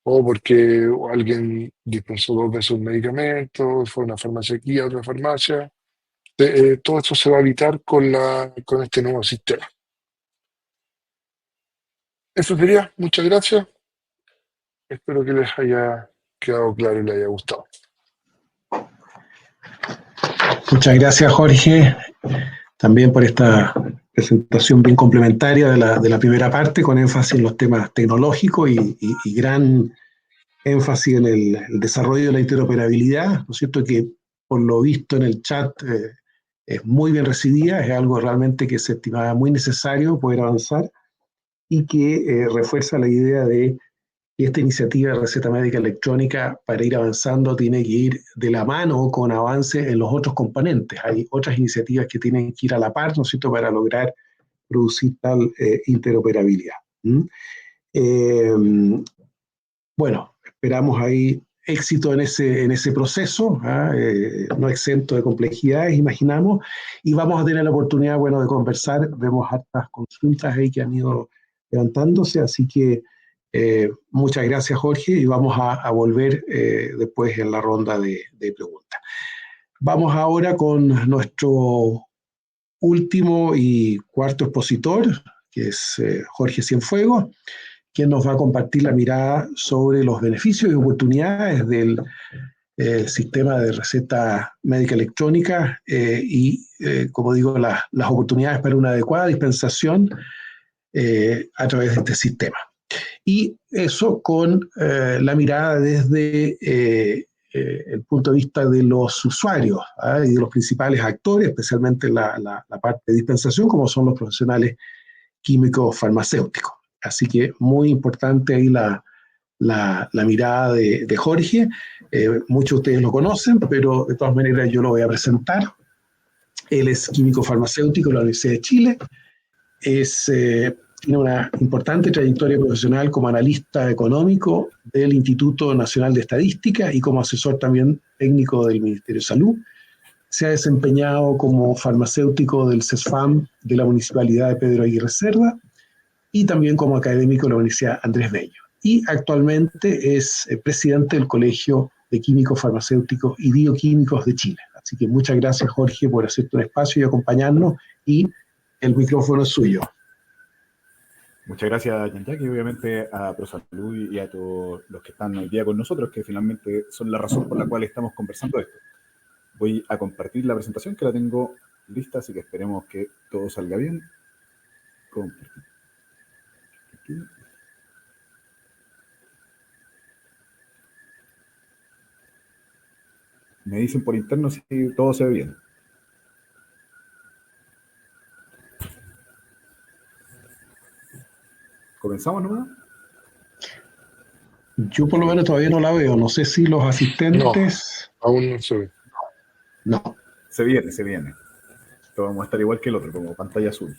O porque alguien dispensó 2 veces un medicamento, fue a una farmacia aquí, a otra farmacia. Todo esto se va a evitar con este nuevo sistema. Eso sería, muchas gracias. Espero que les haya quedado claro y les haya gustado. Muchas gracias, Jorge, también por esta presentación bien complementaria de la primera parte, con énfasis en los temas tecnológicos y gran énfasis en el desarrollo de la interoperabilidad, ¿no es cierto? Que por lo visto en el chat es muy bien recibida, es algo realmente que se estimaba muy necesario poder avanzar y que refuerza la idea de que esta iniciativa de receta médica electrónica, para ir avanzando, tiene que ir de la mano con avances en los otros componentes. Hay otras iniciativas que tienen que ir a la par, ¿no es cierto?, para lograr producir tal interoperabilidad. Bueno, esperamos ahí éxito en ese proceso, no exento de complejidades, imaginamos, y vamos a tener la oportunidad, bueno, de conversar. Vemos hartas consultas ahí que han ido levantándose, así que muchas gracias, Jorge, y vamos a volver después en la ronda de preguntas. Vamos ahora con nuestro último y cuarto expositor, que es Jorge Cienfuegos, quien nos va a compartir la mirada sobre los beneficios y oportunidades del sistema de receta médica electrónica como digo, las oportunidades para una adecuada dispensación a través de este sistema. Y eso con la mirada desde el punto de vista de los usuarios y de los principales actores, especialmente la parte de dispensación, como son los profesionales químicos farmacéuticos. Así que muy importante ahí la mirada de Jorge. Muchos de ustedes lo conocen, pero de todas maneras yo lo voy a presentar. Él es químico farmacéutico de la Universidad de Chile. Tiene una importante trayectoria profesional como analista económico del Instituto Nacional de Estadística y como asesor también técnico del Ministerio de Salud. Se ha desempeñado como farmacéutico del CESFAM de la Municipalidad de Pedro Aguirre Cerda y también como académico de la Universidad Andrés Bello. Y actualmente es presidente del Colegio de Químicos Farmacéuticos y Bioquímicos de Chile. Así que muchas gracias, Jorge, por hacerte un espacio y acompañarnos, y el micrófono es suyo. Muchas gracias, Jean-Jacques, y obviamente a ProSalud y a todos los que están hoy día con nosotros, que finalmente son la razón por la cual estamos conversando esto. Voy a compartir la presentación, que la tengo lista, así que esperemos que todo salga bien. Compartir. Aquí. Me dicen por interno si todo se ve bien. ¿Comenzamos nomás? Yo por lo menos todavía no la veo. No sé si los asistentes... No, aún no se ve. No. Se viene, se viene. Esto vamos a estar igual que el otro, como pantalla azul.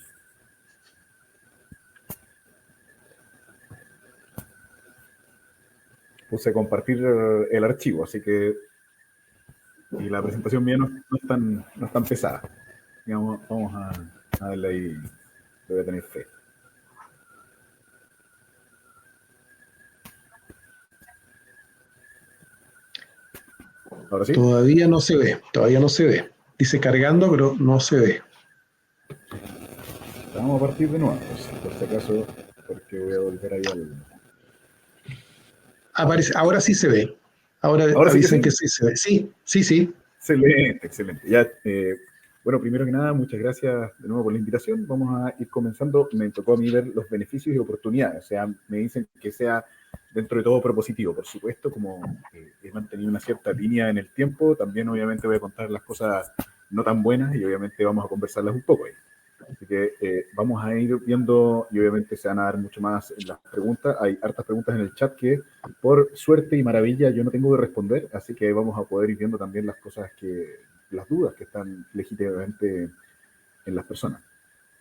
Puse compartir el archivo, así que... Y la presentación mía no es tan pesada. Digamos, vamos a darle ahí, debe tener fe. ¿Ahora sí? Todavía no se ve. Dice cargando, pero no se ve. Vamos a partir de nuevo, por si acaso, porque voy a volver ahí al... Aparece, ahora sí se ve. Ahora sí dicen que sí se ve. Sí. Excelente, excelente. Ya, bueno, primero que nada, muchas gracias de nuevo por la invitación. Vamos a ir comenzando. Me tocó a mí ver los beneficios y oportunidades. O sea, me dicen que sea dentro de todo propositivo. Por supuesto, como he mantenido una cierta línea en el tiempo, también obviamente voy a contar las cosas no tan buenas y obviamente vamos a conversarlas un poco ahí. Así que vamos a ir viendo y obviamente se van a dar mucho más en las preguntas. Hay hartas preguntas en el chat que por suerte y maravilla yo no tengo que responder, así que vamos a poder ir viendo también las las dudas que están legítimamente en las personas.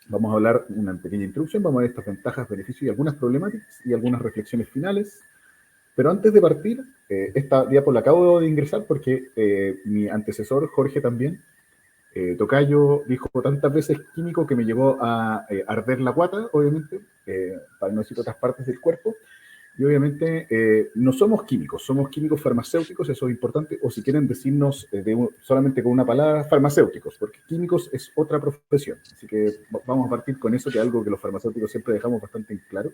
Vamos a hablar una pequeña introducción, vamos a ver estas ventajas, beneficios y algunas problemáticas y algunas reflexiones finales. Pero antes de partir, esta diapo la acabo de ingresar porque mi antecesor, Jorge, también Tocayo dijo tantas veces químico que me llegó a arder la guata, obviamente, para no decir otras partes del cuerpo. Y obviamente no somos químicos farmacéuticos, eso es importante, o si quieren decirnos solamente con una palabra, farmacéuticos, porque químicos es otra profesión. Así que vamos a partir con eso, que es algo que los farmacéuticos siempre dejamos bastante en claro.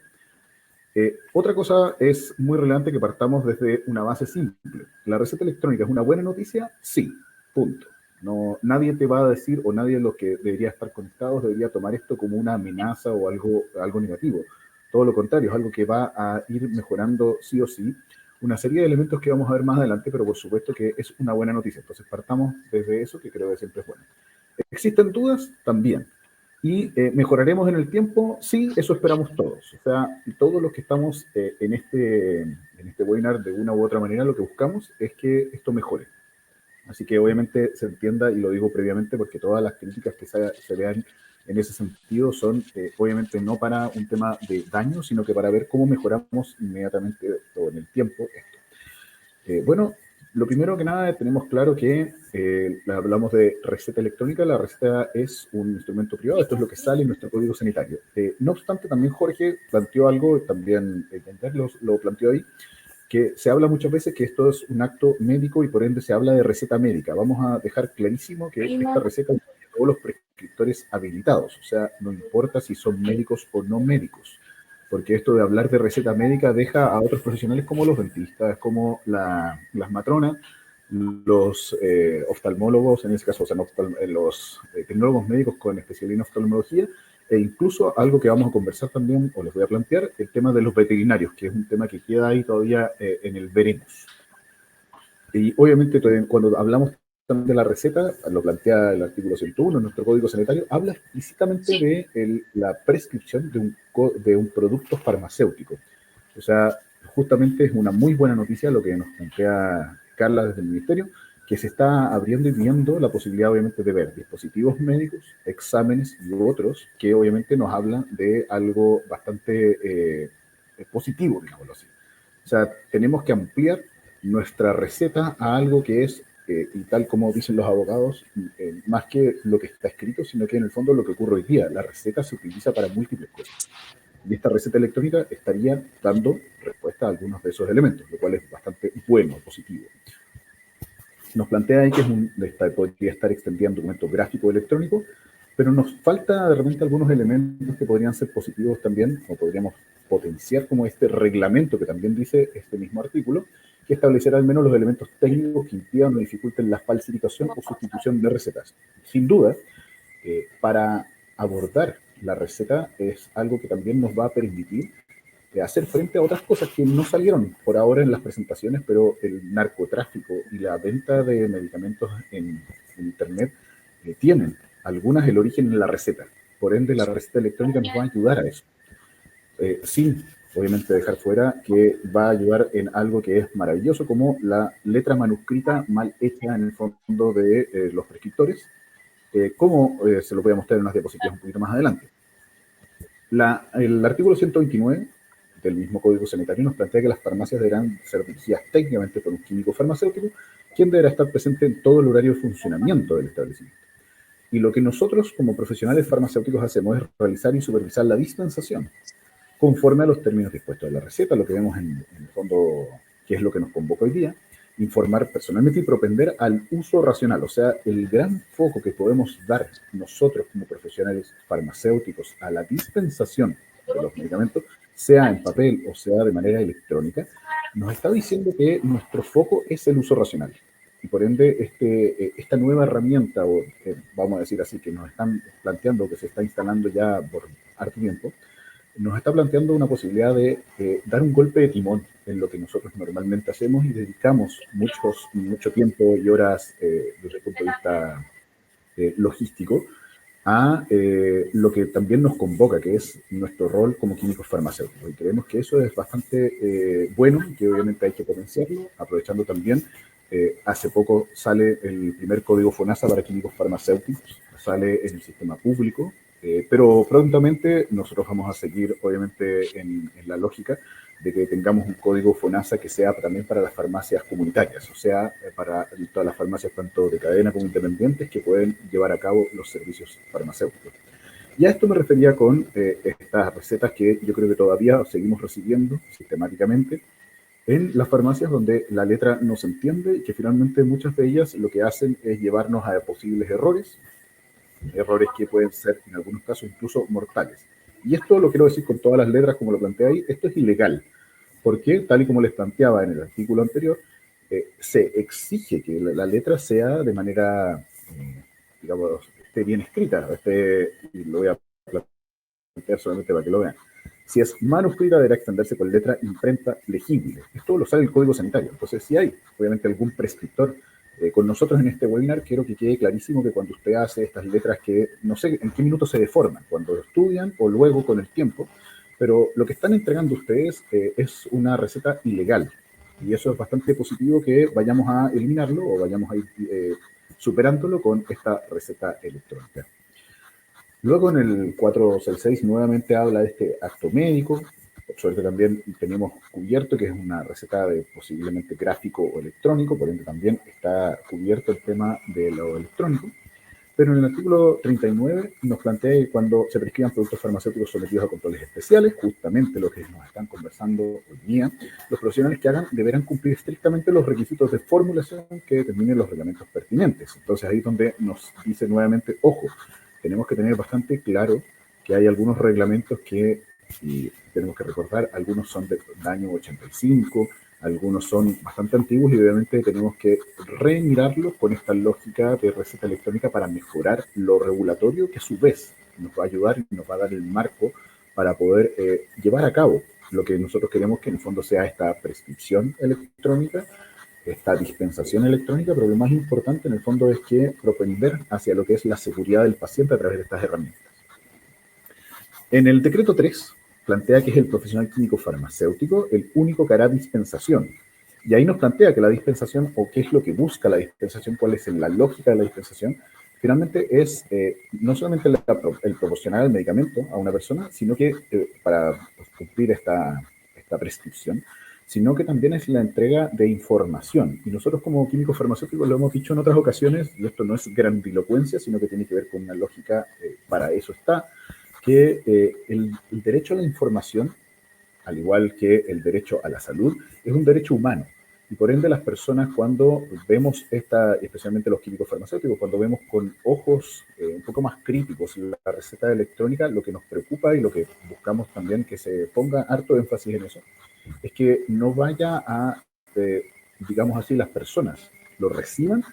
Otra cosa es muy relevante que partamos desde una base simple. ¿La receta electrónica es una buena noticia? Sí, punto. No, nadie te va a decir, o nadie de los que debería estar conectados debería tomar esto como una amenaza o algo negativo. Todo lo contrario, es algo que va a ir mejorando sí o sí una serie de elementos que vamos a ver más adelante, pero por supuesto que es una buena noticia. Entonces partamos desde eso, que creo que siempre es bueno. ¿Existen dudas? También. ¿Y mejoraremos en el tiempo? Sí, eso esperamos todos. O sea, todos los que estamos en este webinar de una u otra manera, lo que buscamos es que esto mejore. Así que obviamente se entienda, y lo digo previamente, porque todas las críticas que se vean en ese sentido son obviamente no para un tema de daño, sino que para ver cómo mejoramos inmediatamente o en el tiempo esto. Bueno, lo primero que nada tenemos claro que hablamos de receta electrónica. La receta es un instrumento privado, esto es lo que sale en nuestro código sanitario. No obstante, también Jorge planteó algo, también lo planteó ahí, que se habla muchas veces que esto es un acto médico y por ende se habla de receta médica. Vamos a dejar clarísimo que esta receta tiene todos los prescriptores habilitados, o sea, no importa si son médicos o no médicos, porque esto de hablar de receta médica deja a otros profesionales como los dentistas, como las matronas, los oftalmólogos, en ese caso, o sea, los tecnólogos médicos con especialidad en oftalmología, e incluso algo que vamos a conversar también, o les voy a plantear, el tema de los veterinarios, que es un tema que queda ahí todavía en el veremos. Y obviamente cuando hablamos también de la receta, lo plantea el artículo 101 en nuestro código sanitario, habla explícitamente de la prescripción de un producto farmacéutico. O sea, justamente es una muy buena noticia lo que nos plantea Carla desde el Ministerio, que se está abriendo y viendo la posibilidad, obviamente, de ver dispositivos médicos, exámenes y otros que, obviamente, nos hablan de algo bastante positivo, digámoslo así. O sea, tenemos que ampliar nuestra receta a algo que es, y tal como dicen los abogados, más que lo que está escrito, sino que en el fondo lo que ocurre hoy día. La receta se utiliza para múltiples cosas. Y esta receta electrónica estaría dando respuesta a algunos de esos elementos, lo cual es bastante bueno, positivo. Nos plantea ahí que podría estar extendida en documento gráfico electrónico, pero nos falta de repente algunos elementos que podrían ser positivos también, o podríamos potenciar como este reglamento que también dice este mismo artículo, que establecerá al menos los elementos técnicos que impidan o dificulten la falsificación o sustitución de recetas. Sin duda, para abordar la receta es algo que también nos va a permitir hacer frente a otras cosas que no salieron por ahora en las presentaciones, pero el narcotráfico y la venta de medicamentos en Internet tienen algunas el origen en la receta. Por ende, la receta electrónica nos va a ayudar a eso. Sin, obviamente, dejar fuera que va a ayudar en algo que es maravilloso, como la letra manuscrita mal hecha en el fondo de los prescriptores, como se lo voy a mostrar en unas diapositivas un poquito más adelante. El artículo 129 del mismo Código Sanitario nos plantea que las farmacias deberán ser dirigidas técnicamente por un químico farmacéutico, quien deberá estar presente en todo el horario de funcionamiento del establecimiento. Y lo que nosotros como profesionales farmacéuticos hacemos es realizar y supervisar la dispensación conforme a los términos dispuestos de la receta, lo que vemos en el fondo, que es lo que nos convoca hoy día, informar personalmente y propender al uso racional. O sea, el gran foco que podemos dar nosotros como profesionales farmacéuticos a la dispensación de los medicamentos, sea en papel o sea de manera electrónica, nos está diciendo que nuestro foco es el uso racional. Y por ende, esta nueva herramienta, o vamos a decir así, que nos están planteando, que se está instalando ya por harto tiempo, nos está planteando una posibilidad de dar un golpe de timón en lo que nosotros normalmente hacemos y dedicamos mucho tiempo y horas desde el punto de vista logístico a lo que también nos convoca, que es nuestro rol como químicos farmacéuticos. Y creemos que eso es bastante bueno, que obviamente hay que potenciarlo, aprovechando también, hace poco sale el primer código FONASA para químicos farmacéuticos, sale en el sistema público, Pero prontamente nosotros vamos a seguir, obviamente, en la lógica de que tengamos un código FONASA que sea también para las farmacias comunitarias, o sea, para todas las farmacias tanto de cadena como independientes que pueden llevar a cabo los servicios farmacéuticos. Y a esto me refería con estas recetas que yo creo que todavía seguimos recibiendo sistemáticamente en las farmacias donde la letra no se entiende y que finalmente muchas de ellas lo que hacen es llevarnos a posibles errores que pueden ser en algunos casos incluso mortales. Y esto lo quiero decir con todas las letras como lo planteé ahí, esto es ilegal, porque tal y como les planteaba en el artículo anterior, se exige que la letra sea de manera, digamos, esté bien escrita, y lo voy a plantear solamente para que lo vean. Si es manuscrita, deberá extenderse con letra imprenta legible. Esto lo sabe el Código Sanitario. Entonces, si hay, obviamente, algún prescriptor con nosotros en este webinar, quiero que quede clarísimo que cuando usted hace estas letras que no sé en qué minuto se deforman, cuando estudian o luego con el tiempo, pero lo que están entregando ustedes es una receta ilegal. Y eso es bastante positivo que vayamos a eliminarlo o vayamos a ir superándolo con esta receta electrónica. Luego en el 466 nuevamente habla de este acto médico. Por suerte también tenemos cubierto que es una receta de posiblemente gráfico o electrónico, por ende también está cubierto el tema de lo electrónico. Pero en el artículo 39 nos plantea que cuando se prescriban productos farmacéuticos sometidos a controles especiales, justamente lo que nos están conversando hoy día, los profesionales que hagan deberán cumplir estrictamente los requisitos de formulación que determinen los reglamentos pertinentes. Entonces ahí es donde nos dice nuevamente, ojo, tenemos que tener bastante claro que hay algunos reglamentos que, y tenemos que recordar, algunos son del año 85, algunos son bastante antiguos y obviamente tenemos que remirarlos con esta lógica de receta electrónica para mejorar lo regulatorio que a su vez nos va a ayudar y nos va a dar el marco para poder llevar a cabo lo que nosotros queremos que en el fondo sea esta prescripción electrónica, esta dispensación electrónica, pero lo más importante en el fondo es que propender hacia lo que es la seguridad del paciente a través de estas herramientas. En el decreto 3 plantea que es el profesional químico farmacéutico el único que hará dispensación. Y ahí nos plantea que la dispensación, o qué es lo que busca la dispensación, cuál es la lógica de la dispensación, finalmente es no solamente el proporcionar el medicamento a una persona, sino que para cumplir esta prescripción, sino que también es la entrega de información. Y nosotros como químicos farmacéuticos lo hemos dicho en otras ocasiones, y esto no es grandilocuencia, sino que tiene que ver con una lógica, para eso está, que el derecho a la información, al igual que el derecho a la salud, es un derecho humano. Y por ende las personas cuando vemos especialmente los químicos farmacéuticos, cuando vemos con ojos un poco más críticos la receta electrónica, lo que nos preocupa y lo que buscamos también que se ponga harto énfasis en eso, es que no vaya a, digamos así, las personas lo reciban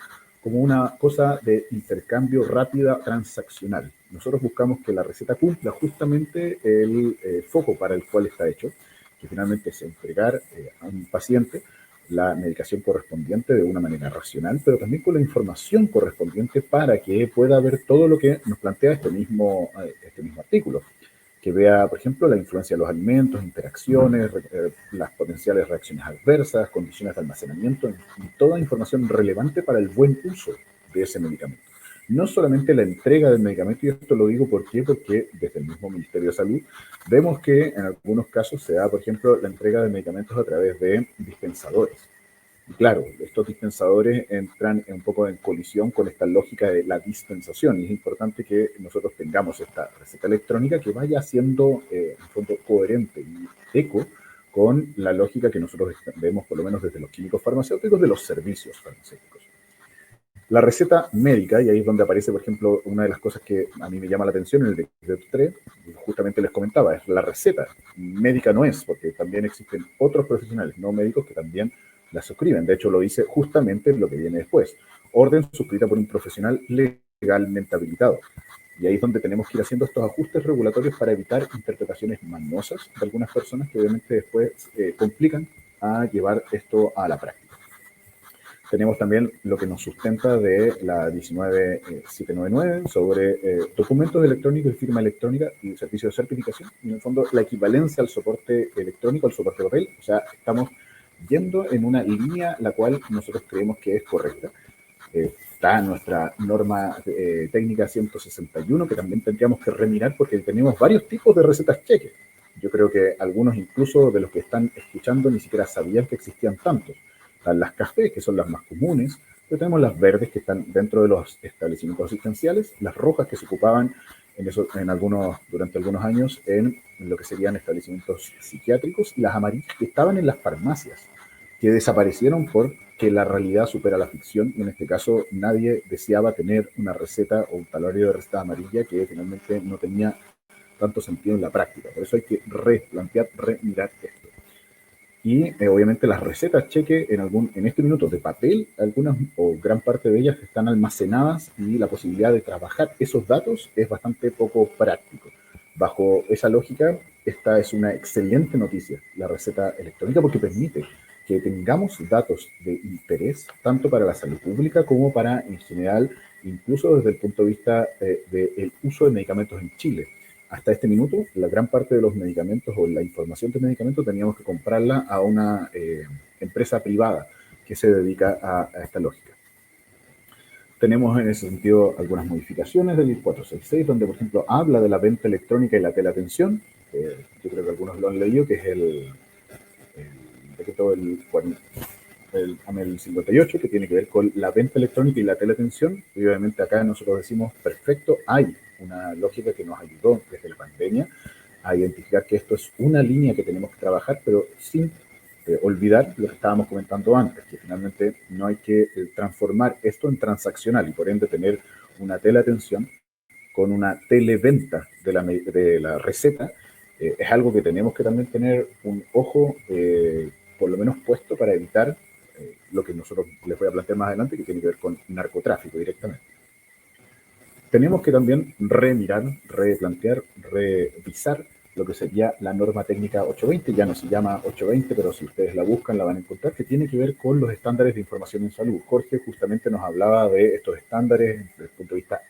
como una cosa de intercambio rápida transaccional. Nosotros buscamos que la receta cumpla justamente el foco para el cual está hecho, que finalmente es entregar a un paciente la medicación correspondiente de una manera racional, pero también con la información correspondiente para que pueda ver todo lo que nos plantea este mismo artículo. Que vea, por ejemplo, la influencia de los alimentos, interacciones, las potenciales reacciones adversas, condiciones de almacenamiento, y toda información relevante para el buen uso de ese medicamento. No solamente la entrega del medicamento, y esto lo digo ¿por qué? Porque desde el mismo Ministerio de Salud vemos que en algunos casos se da, por ejemplo, la entrega de medicamentos a través de dispensadores. Y claro, estos dispensadores entran un poco en colisión con esta lógica de la dispensación y es importante que nosotros tengamos esta receta electrónica que vaya siendo en fondo coherente y eco con la lógica que nosotros vemos por lo menos desde los químicos farmacéuticos de los servicios farmacéuticos. La receta médica, y ahí es donde aparece, por ejemplo, una de las cosas que a mí me llama la atención en el decreto 3, justamente les comentaba, es la receta. Médica no es, porque también existen otros profesionales no médicos que también la suscriben. De hecho, lo dice justamente lo que viene después. Orden suscrita por un profesional legalmente habilitado. Y ahí es donde tenemos que ir haciendo estos ajustes regulatorios para evitar interpretaciones mañosas de algunas personas que obviamente después complican a llevar esto a la práctica. Tenemos también lo que nos sustenta de la 19799 sobre documentos electrónicos y firma electrónica y servicio de certificación. Y en el fondo la equivalencia al soporte electrónico, al soporte papel. O sea, estamos yendo en una línea la cual nosotros creemos que es correcta. Está nuestra norma técnica 161, que también tendríamos que remirar porque tenemos varios tipos de recetas cheque. Yo creo que algunos incluso de los que están escuchando ni siquiera sabían que existían tantos. Están las cafés, que son las más comunes, pero tenemos las verdes que están dentro de los establecimientos asistenciales, las rojas que se ocupaban durante algunos años en lo que serían establecimientos psiquiátricos, y las amarillas que estaban en las farmacias, que desaparecieron porque la realidad supera la ficción, y en este caso nadie deseaba tener una receta o un talonario de receta amarilla que finalmente no tenía tanto sentido en la práctica. Por eso hay que replantear, remirar esto. Y obviamente las recetas cheque en este minuto de papel, algunas o gran parte de ellas están almacenadas, y la posibilidad de trabajar esos datos es bastante poco práctico. Bajo esa lógica, esta es una excelente noticia, la receta electrónica, porque permite que tengamos datos de interés tanto para la salud pública como para, en general, incluso desde el punto de vista del uso de medicamentos en Chile. Hasta este minuto, la gran parte de los medicamentos o la información de medicamentos teníamos que comprarla a una empresa privada que se dedica a esta lógica. Tenemos en ese sentido algunas modificaciones del IL 466, donde, por ejemplo, habla de la venta electrónica y la teleatención. Yo creo que algunos lo han leído, que es el decreto del 58, que tiene que ver con la venta electrónica y la teleatención. Y obviamente acá nosotros decimos, perfecto, hay una lógica que nos ayudó desde la pandemia a identificar que esto es una línea que tenemos que trabajar, pero sin olvidar lo que estábamos comentando antes, que finalmente no hay que transformar esto en transaccional y por ende tener una teleatención con una televenta de la receta. Es algo que tenemos que también tener un ojo por lo menos puesto para evitar lo que nosotros les voy a plantear más adelante, que tiene que ver con narcotráfico directamente. Tenemos que también remirar, replantear, revisar lo que sería la norma técnica 820, ya no se llama 820, pero si ustedes la buscan la van a encontrar, que tiene que ver con los estándares de información en salud. Jorge justamente nos hablaba de estos estándares desde el punto de vista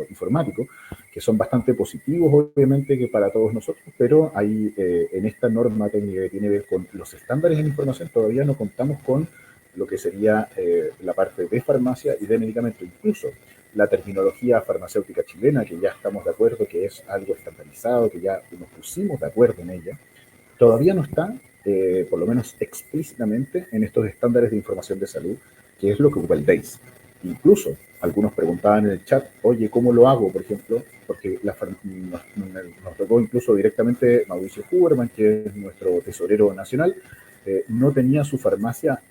informático, que son bastante positivos obviamente que para todos nosotros, pero hay en esta norma técnica que tiene que ver con los estándares en información todavía no contamos con lo que sería la parte de farmacia y de medicamento, incluso la terminología farmacéutica chilena, que ya estamos de acuerdo que es algo estandarizado, que ya nos pusimos de acuerdo en ella, todavía no está, por lo menos explícitamente, en estos estándares de información de salud, que es lo que ocupa el DEIS. Incluso algunos preguntaban en el chat, oye, ¿cómo lo hago? Por ejemplo, porque nos tocó incluso directamente Mauricio Huberman, que es nuestro tesorero nacional, no tenía su farmacia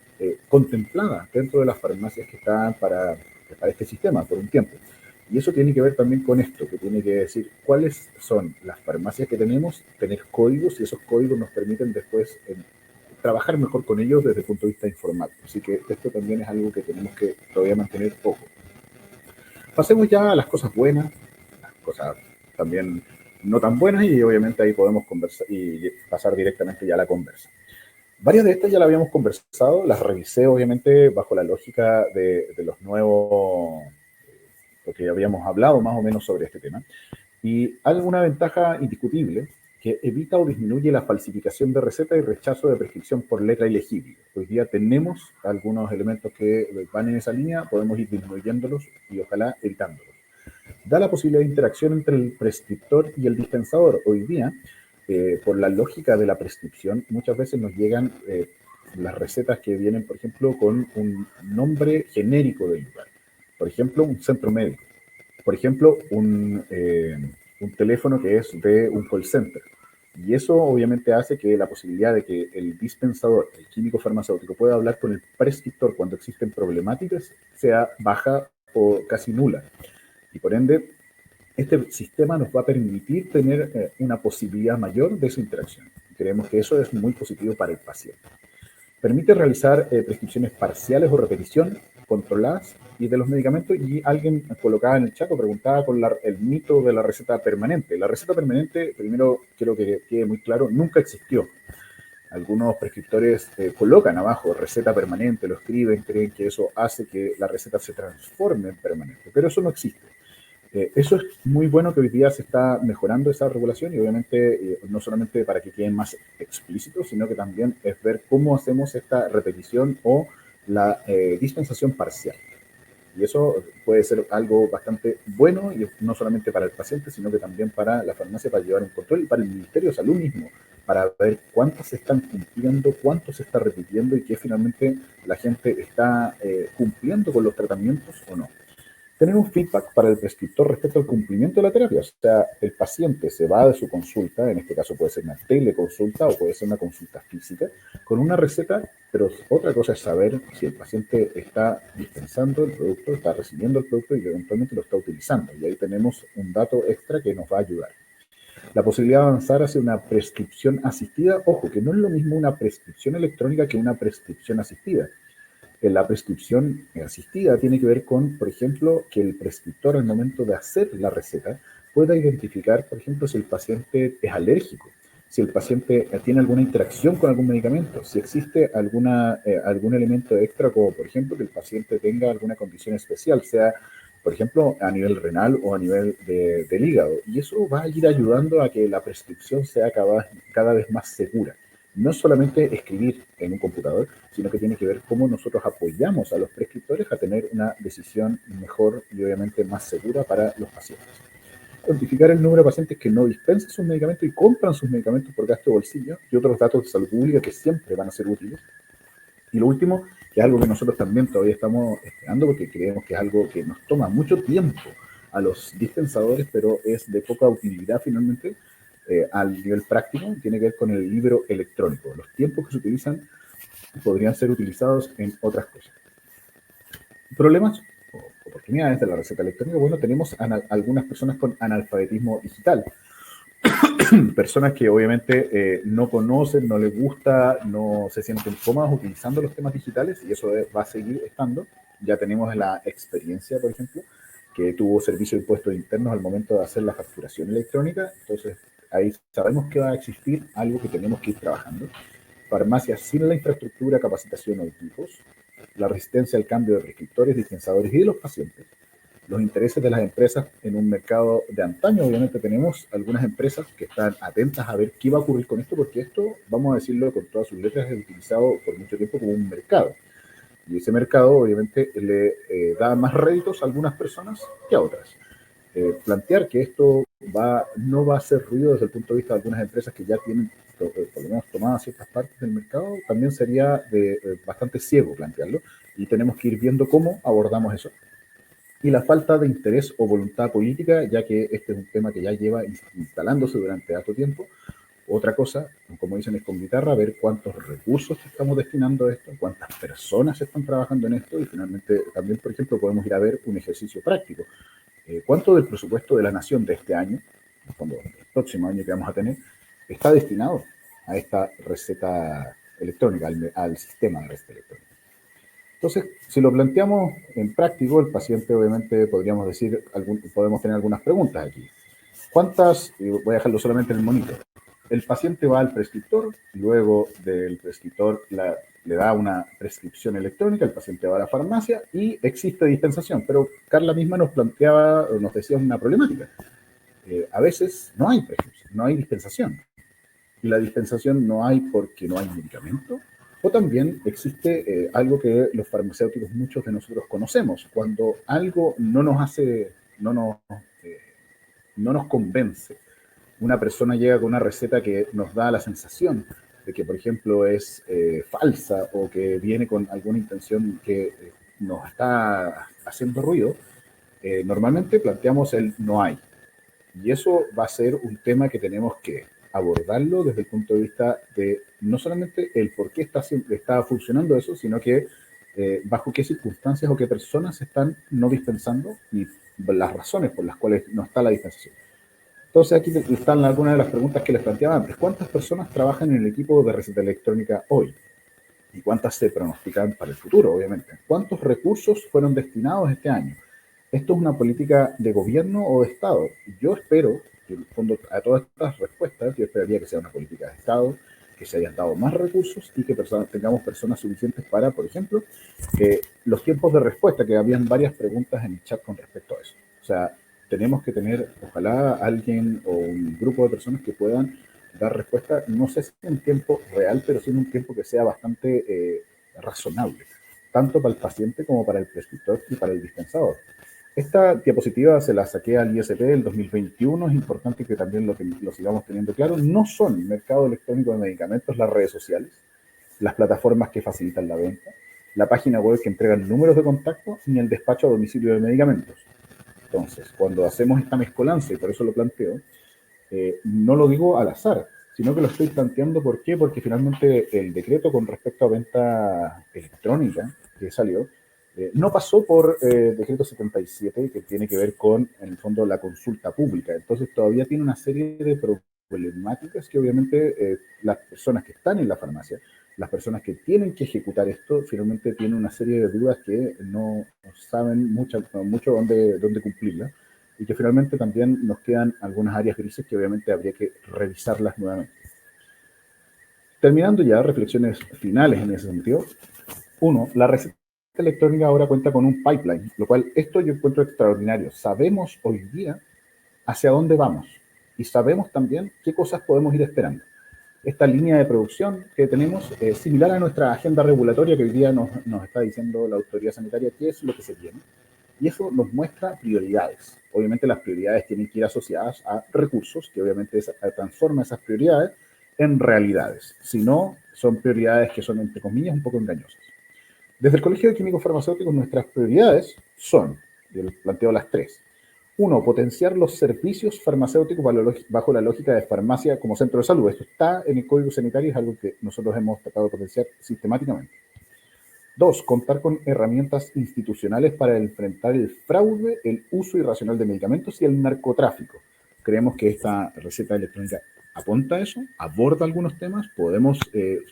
contemplada dentro de las farmacias que estaban para este sistema por un tiempo. Y eso tiene que ver también con esto, que tiene que decir cuáles son las farmacias que tenemos, tener códigos, y esos códigos nos permiten después trabajar mejor con ellos desde el punto de vista informático. Así que esto también es algo que tenemos que todavía mantener ojo. Pasemos ya a las cosas buenas, las cosas también no tan buenas, y obviamente ahí podemos conversar y pasar directamente ya a la conversa. Varias de estas ya las habíamos conversado, las revisé obviamente bajo la lógica de los nuevos, porque habíamos hablado más o menos sobre este tema, y alguna ventaja indiscutible, que evita o disminuye la falsificación de receta y rechazo de prescripción por letra ilegible. Hoy día tenemos algunos elementos que van en esa línea, podemos ir disminuyéndolos y ojalá evitándolos. Da la posibilidad de interacción entre el prescriptor y el dispensador. Hoy día, por la lógica de la prescripción, muchas veces nos llegan las recetas que vienen, por ejemplo, con un nombre genérico del lugar. Por ejemplo, un centro médico. Por ejemplo, un teléfono que es de un call center. Y eso obviamente hace que la posibilidad de que el dispensador, el químico farmacéutico, pueda hablar con el prescriptor cuando existen problemáticas sea baja o casi nula. Y por ende, este sistema nos va a permitir tener una posibilidad mayor de esa interacción. Creemos que eso es muy positivo para el paciente. Permite realizar prescripciones parciales o repetición controladas y de los medicamentos, y alguien colocaba en el chat o preguntaba con el mito de la receta permanente. La receta permanente, primero quiero que quede muy claro, nunca existió. Algunos prescriptores colocan abajo receta permanente, lo escriben, creen que eso hace que la receta se transforme en permanente, pero eso no existe. Eso es muy bueno que hoy día se está mejorando esa regulación, y obviamente no solamente para que queden más explícitos, sino que también es ver cómo hacemos esta repetición o la dispensación parcial. Y eso puede ser algo bastante bueno, y no solamente para el paciente, sino que también para la farmacia, para llevar un control, y para el Ministerio de Salud mismo, para ver cuántas se están cumpliendo, cuánto se está repitiendo y que finalmente la gente está cumpliendo con los tratamientos o no. Tener un feedback para el prescriptor respecto al cumplimiento de la terapia. O sea, el paciente se va de su consulta, en este caso puede ser una teleconsulta o puede ser una consulta física, con una receta, pero otra cosa es saber si el paciente está dispensando el producto, está recibiendo el producto y eventualmente lo está utilizando. Y ahí tenemos un dato extra que nos va a ayudar. La posibilidad de avanzar hacia una prescripción asistida. Ojo, que no es lo mismo una prescripción electrónica que una prescripción asistida. La prescripción asistida tiene que ver con, por ejemplo, que el prescriptor al momento de hacer la receta pueda identificar, por ejemplo, si el paciente es alérgico, si el paciente tiene alguna interacción con algún medicamento, si existe algún elemento extra, como por ejemplo que el paciente tenga alguna condición especial, sea por ejemplo a nivel renal o a nivel del hígado. Y eso va a ir ayudando a que la prescripción sea cada vez más segura. No solamente escribir en un computador, sino que tiene que ver cómo nosotros apoyamos a los prescriptores a tener una decisión mejor y obviamente más segura para los pacientes. Cuantificar el número de pacientes que no dispensan sus medicamentos y compran sus medicamentos por gasto de bolsillo y otros datos de salud pública que siempre van a ser útiles. Y lo último, que es algo que nosotros también todavía estamos esperando porque creemos que es algo que nos toma mucho tiempo a los dispensadores, pero es de poca utilidad finalmente, al nivel práctico, tiene que ver con el libro electrónico. Los tiempos que se utilizan podrían ser utilizados en otras cosas. Problemas o oportunidades de la receta electrónica. Bueno, tenemos algunas personas con analfabetismo digital. Personas que obviamente no conocen, no les gusta, no se sienten cómodas utilizando los temas digitales, y eso va a seguir estando. Ya tenemos la experiencia, por ejemplo, que tuvo servicio de impuestos internos al momento de hacer la facturación electrónica. Entonces, ahí sabemos que va a existir algo que tenemos que ir trabajando. Farmacias sin la infraestructura, capacitación o equipos, la resistencia al cambio de prescriptores, dispensadores y de los pacientes, los intereses de las empresas en un mercado de antaño. Obviamente tenemos algunas empresas que están atentas a ver qué va a ocurrir con esto, porque esto, vamos a decirlo con todas sus letras, es utilizado por mucho tiempo como un mercado. Y ese mercado obviamente le da más réditos a algunas personas que a otras. Plantear que esto no va a hacer ruido desde el punto de vista de algunas empresas que ya tienen por lo menos tomadas ciertas partes del mercado, también sería bastante ciego plantearlo, y tenemos que ir viendo cómo abordamos eso. Y la falta de interés o voluntad política, ya que este es un tema que ya lleva instalándose durante harto tiempo. Otra cosa, como dicen, es con guitarra, ver cuántos recursos estamos destinando a esto, cuántas personas están trabajando en esto, y finalmente también, por ejemplo, podemos ir a ver un ejercicio práctico. ¿Cuánto del presupuesto de la nación de este año, el próximo año que vamos a tener, está destinado a esta receta electrónica, al sistema de receta electrónica? Entonces, si lo planteamos en práctico, el paciente obviamente podríamos decir, podemos tener algunas preguntas aquí. ¿Cuántas? Y voy a dejarlo solamente en el monitor. El paciente va al prescriptor, luego del prescriptor le da una prescripción electrónica, el paciente va a la farmacia y existe dispensación. Pero Carla misma nos decía una problemática. A veces no hay prescripción, no hay dispensación. Y la dispensación no hay porque no hay medicamento. O también existe algo que los farmacéuticos, muchos de nosotros conocemos. Cuando algo no nos convence, una persona llega con una receta que nos da la sensación de que, por ejemplo, es falsa o que viene con alguna intención que nos está haciendo ruido, normalmente planteamos el no hay. Y eso va a ser un tema que tenemos que abordarlo desde el punto de vista de no solamente el por qué está funcionando eso, sino que bajo qué circunstancias o qué personas están no dispensando y las razones por las cuales no está la dispensación. Entonces aquí están algunas de las preguntas que les planteaba antes. ¿Cuántas personas trabajan en el equipo de receta electrónica hoy? ¿Y cuántas se pronostican para el futuro, obviamente? ¿Cuántos recursos fueron destinados este año? ¿Esto es una política de gobierno o de Estado? Yo espero, que en el fondo, a todas estas respuestas, yo esperaría que sea una política de Estado, que se hayan dado más recursos y que tengamos personas suficientes para, por ejemplo, los tiempos de respuesta, que habían varias preguntas en el chat con respecto a eso. O sea, tenemos que tener, ojalá, alguien o un grupo de personas que puedan dar respuesta, no sé si en tiempo real, pero sí en un tiempo que sea bastante razonable. tanto para el paciente como para el prescriptor y para el dispensador. Esta diapositiva se la saqué al ISP del 2021, es importante que también lo sigamos teniendo claro. No son el mercado electrónico de medicamentos las redes sociales, las plataformas que facilitan la venta, la página web que entrega números de contacto, ni el despacho a domicilio de medicamentos. Entonces, cuando hacemos esta mezcolanza, y por eso lo planteo, no lo digo al azar, sino que lo estoy planteando, ¿por qué? Porque finalmente el decreto con respecto a venta electrónica que salió, no pasó por decreto 77, que tiene que ver con, en el fondo, la consulta pública. Entonces todavía tiene una serie de problemáticas que obviamente las personas que están en la farmacia, las personas que tienen que ejecutar esto, finalmente tienen una serie de dudas que no saben mucho dónde cumplirla, y que finalmente también nos quedan algunas áreas grises que obviamente habría que revisarlas nuevamente. Terminando ya, reflexiones finales en ese sentido. Uno, la receta electrónica ahora cuenta con un pipeline, lo cual esto yo encuentro extraordinario. Sabemos hoy día hacia dónde vamos y sabemos también qué cosas podemos ir esperando. Esta línea de producción que tenemos es similar a nuestra agenda regulatoria que hoy día nos está diciendo la autoridad sanitaria qué es lo que se tiene. Y eso nos muestra prioridades. Obviamente las prioridades tienen que ir asociadas a recursos, que obviamente transforma esas prioridades en realidades. Si no, son prioridades que son, entre comillas, un poco engañosas. Desde el Colegio de Químicos Farmacéuticos, nuestras prioridades son, yo les planteo las tres. Uno, potenciar los servicios farmacéuticos bajo la lógica de farmacia como centro de salud. Esto está en el Código Sanitario, es algo que nosotros hemos tratado de potenciar sistemáticamente. Dos, contar con herramientas institucionales para enfrentar el fraude, el uso irracional de medicamentos y el narcotráfico. Creemos que esta receta electrónica apunta a eso, aborda algunos temas, podemos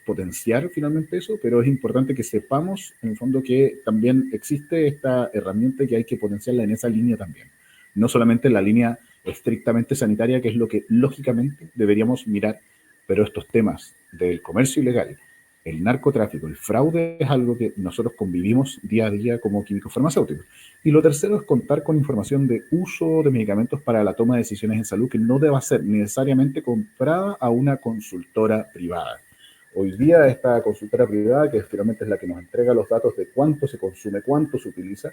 potenciar finalmente eso, pero es importante que sepamos en el fondo que también existe esta herramienta y que hay que potenciarla en esa línea también. No solamente en la línea estrictamente sanitaria, que es lo que lógicamente deberíamos mirar, pero estos temas del comercio ilegal, el narcotráfico, el fraude es algo que nosotros convivimos día a día como químicos farmacéuticos. Y lo tercero es contar con información de uso de medicamentos para la toma de decisiones en salud que no deba ser necesariamente comprada a una consultora privada. Hoy día esta consultora privada, que finalmente es la que nos entrega los datos de cuánto se consume, cuánto se utiliza,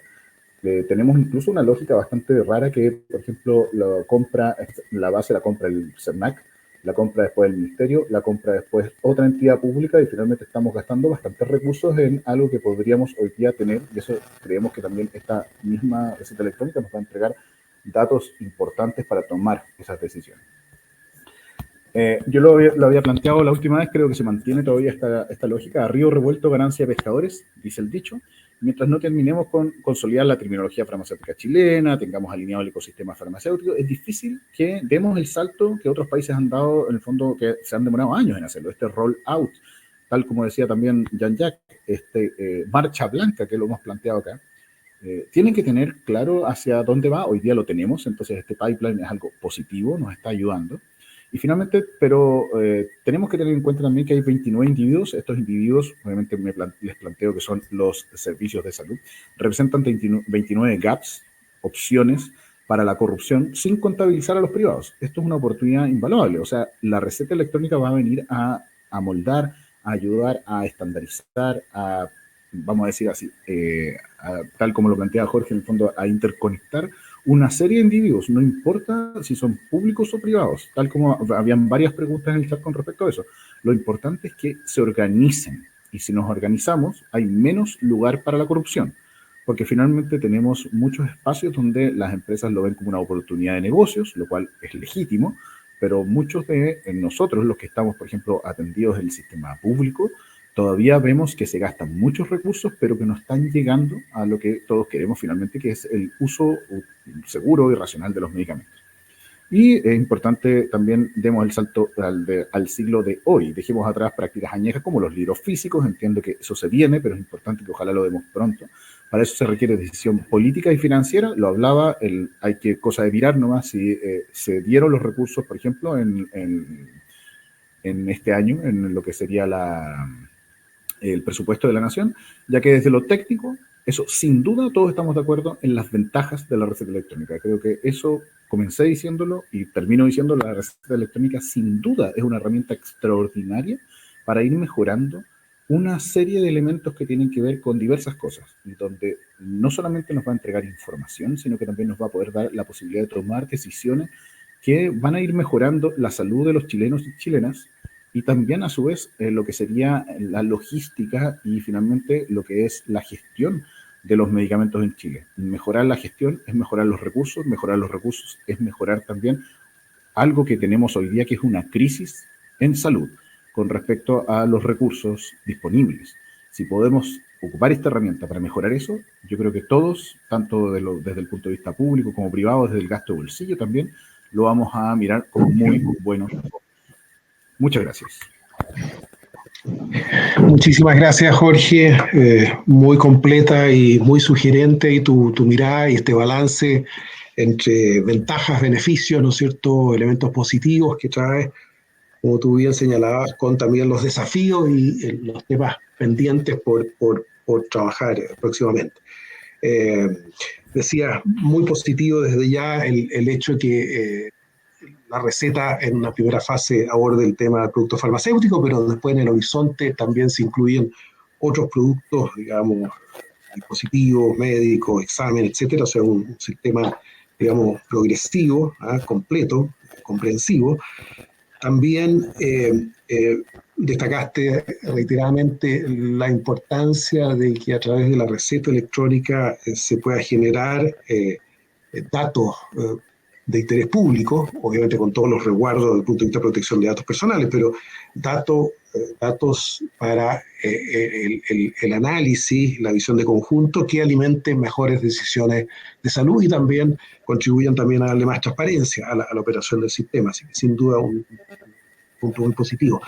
tenemos incluso una lógica bastante rara que, por ejemplo, la base la compra el CERNAC, la compra después el Ministerio, la compra después otra entidad pública, y finalmente estamos gastando bastantes recursos en algo que podríamos hoy día tener, y eso creemos que también esta misma receta electrónica nos va a entregar datos importantes para tomar esas decisiones. Yo lo había planteado la última vez, creo que se mantiene todavía esta lógica. A río revuelto, ganancia de pescadores, dice el dicho. Mientras no terminemos con consolidar la terminología farmacéutica chilena, tengamos alineado el ecosistema farmacéutico, es difícil que demos el salto que otros países han dado, en el fondo, que se han demorado años en hacerlo, este roll out, tal como decía también Jean-Jacques, marcha blanca que lo hemos planteado acá. Tienen que tener claro hacia dónde va. Hoy día lo tenemos, entonces este pipeline es algo positivo, nos está ayudando. Y finalmente, pero tenemos que tener en cuenta también que hay 29 individuos. Estos individuos, obviamente les planteo que son los servicios de salud, representan 29 gaps, opciones para la corrupción sin contabilizar a los privados. Esto es una oportunidad invaluable. O sea, la receta electrónica va a venir a moldar, a ayudar, a estandarizar, vamos a decir así, tal como lo plantea Jorge, en el fondo, a interconectar una serie de individuos, no importa si son públicos o privados, tal como habían varias preguntas en el chat con respecto a eso. Lo importante es que se organicen, y si nos organizamos hay menos lugar para la corrupción, porque finalmente tenemos muchos espacios donde las empresas lo ven como una oportunidad de negocios, lo cual es legítimo, pero muchos de nosotros, los que estamos, por ejemplo, atendidos del sistema público, todavía vemos que se gastan muchos recursos, pero que no están llegando a lo que todos queremos finalmente, que es el uso seguro y racional de los medicamentos. Y es importante también demos el salto al siglo de hoy. Dejemos atrás prácticas añejas como los libros físicos. Entiendo que eso se viene, pero es importante que ojalá lo demos pronto. Para eso se requiere decisión política y financiera. Lo hablaba, hay que cosa de mirar nomás si se dieron los recursos, por ejemplo, en este año, en lo que sería el presupuesto de la nación, ya que desde lo técnico, eso sin duda todos estamos de acuerdo en las ventajas de la receta electrónica. Creo que eso comencé diciéndolo y termino diciendo, la receta electrónica sin duda es una herramienta extraordinaria para ir mejorando una serie de elementos que tienen que ver con diversas cosas, y donde no solamente nos va a entregar información, sino que también nos va a poder dar la posibilidad de tomar decisiones que van a ir mejorando la salud de los chilenos y chilenas, y también a su vez lo que sería la logística y finalmente lo que es la gestión de los medicamentos en Chile. Mejorar la gestión es mejorar los recursos es mejorar también algo que tenemos hoy día, que es una crisis en salud con respecto a los recursos disponibles. Si podemos ocupar esta herramienta para mejorar eso, yo creo que todos, tanto desde el punto de vista público como privado, desde el gasto de bolsillo también, lo vamos a mirar con muy buenos ojos. Muchas gracias. Muchísimas gracias, Jorge. Muy completa y muy sugerente y tu mirada y este balance entre ventajas, beneficios, ¿no es cierto?, elementos positivos que trae, como tú bien señalabas, con también los desafíos y los temas pendientes por trabajar próximamente. Decía, muy positivo desde ya el hecho de que la receta en una primera fase aborde el tema del producto farmacéutico, pero después en el horizonte también se incluyen otros productos, digamos, dispositivos, médicos, exámenes, etcétera, o sea, un sistema, digamos, progresivo, completo, comprensivo. También destacaste reiteradamente la importancia de que a través de la receta electrónica se pueda generar datos de interés público, obviamente con todos los resguardos desde el punto de vista de protección de datos personales, pero datos para el análisis, la visión de conjunto, que alimenten mejores decisiones de salud y también contribuyan también a darle más transparencia a la operación del sistema. Así que sin duda un punto muy positivo.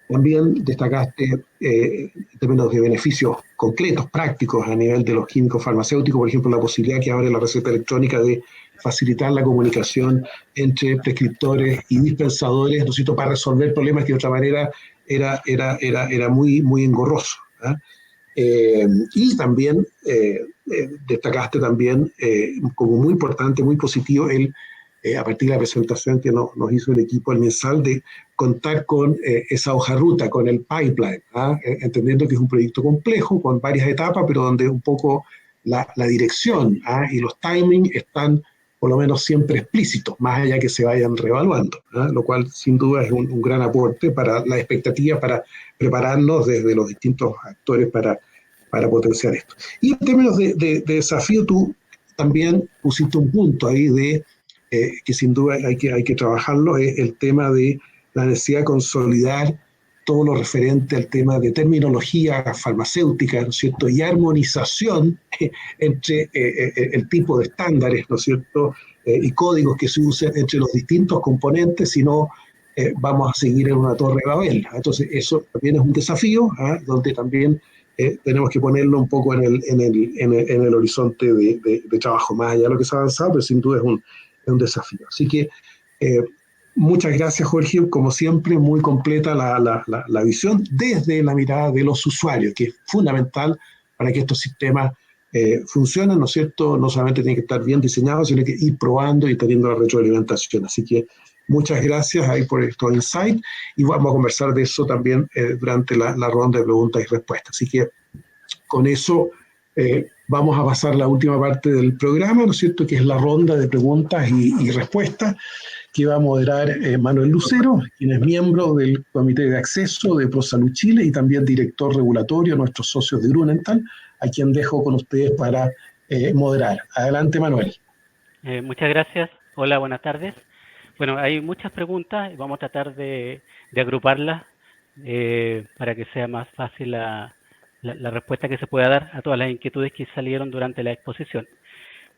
También destacaste en términos de beneficios concretos, prácticos a nivel de los químicos farmacéuticos, por ejemplo, la posibilidad que abre la receta electrónica de facilitar la comunicación entre prescriptores y dispensadores, ¿no es cierto?, para resolver problemas que de otra manera era muy, muy engorroso. Y también destacaste también como muy importante, muy positivo, a partir de la presentación que nos hizo el equipo del MinSal, de contar con esa hoja ruta, con el pipeline, entendiendo que es un proyecto complejo, con varias etapas, pero donde un poco la dirección y los timings están por lo menos siempre explícitos, más allá que se vayan reevaluando, lo cual sin duda es un gran aporte para la expectativa, para prepararnos desde los distintos actores para potenciar esto. Y en términos de desafío, tú también pusiste un punto ahí de que sin duda hay que trabajarlo, es el tema de la necesidad de consolidar todo lo referente al tema de terminología farmacéutica, ¿no es cierto?, y armonización entre el tipo de estándares, ¿no es cierto?, y códigos que se usan entre los distintos componentes, si no vamos a seguir en una torre de Babel. Entonces, eso también es un desafío, donde también tenemos que ponerlo un poco en el horizonte de trabajo, más allá de lo que se ha avanzado, pero sin duda es un desafío. Así que muchas gracias, Jorge. Como siempre, muy completa la visión desde la mirada de los usuarios, que es fundamental para que estos sistemas funcionen, ¿no es cierto? No solamente tienen que estar bien diseñados, sino que ir probando y teniendo la retroalimentación. Así que muchas gracias ahí por estos insights y vamos a conversar de eso también durante la ronda de preguntas y respuestas. Así que con eso vamos a pasar a la última parte del programa, ¿no es cierto?, que es la ronda de preguntas y respuestas que va a moderar Manuel Lucero, quien es miembro del Comité de Acceso de ProSalud Chile y también director regulatorio, nuestros socios de Grunenthal, a quien dejo con ustedes para moderar. Adelante, Manuel. Muchas gracias. Hola, buenas tardes. Bueno, hay muchas preguntas y vamos a tratar de agruparlas para que sea más fácil la respuesta que se pueda dar a todas las inquietudes que salieron durante la exposición.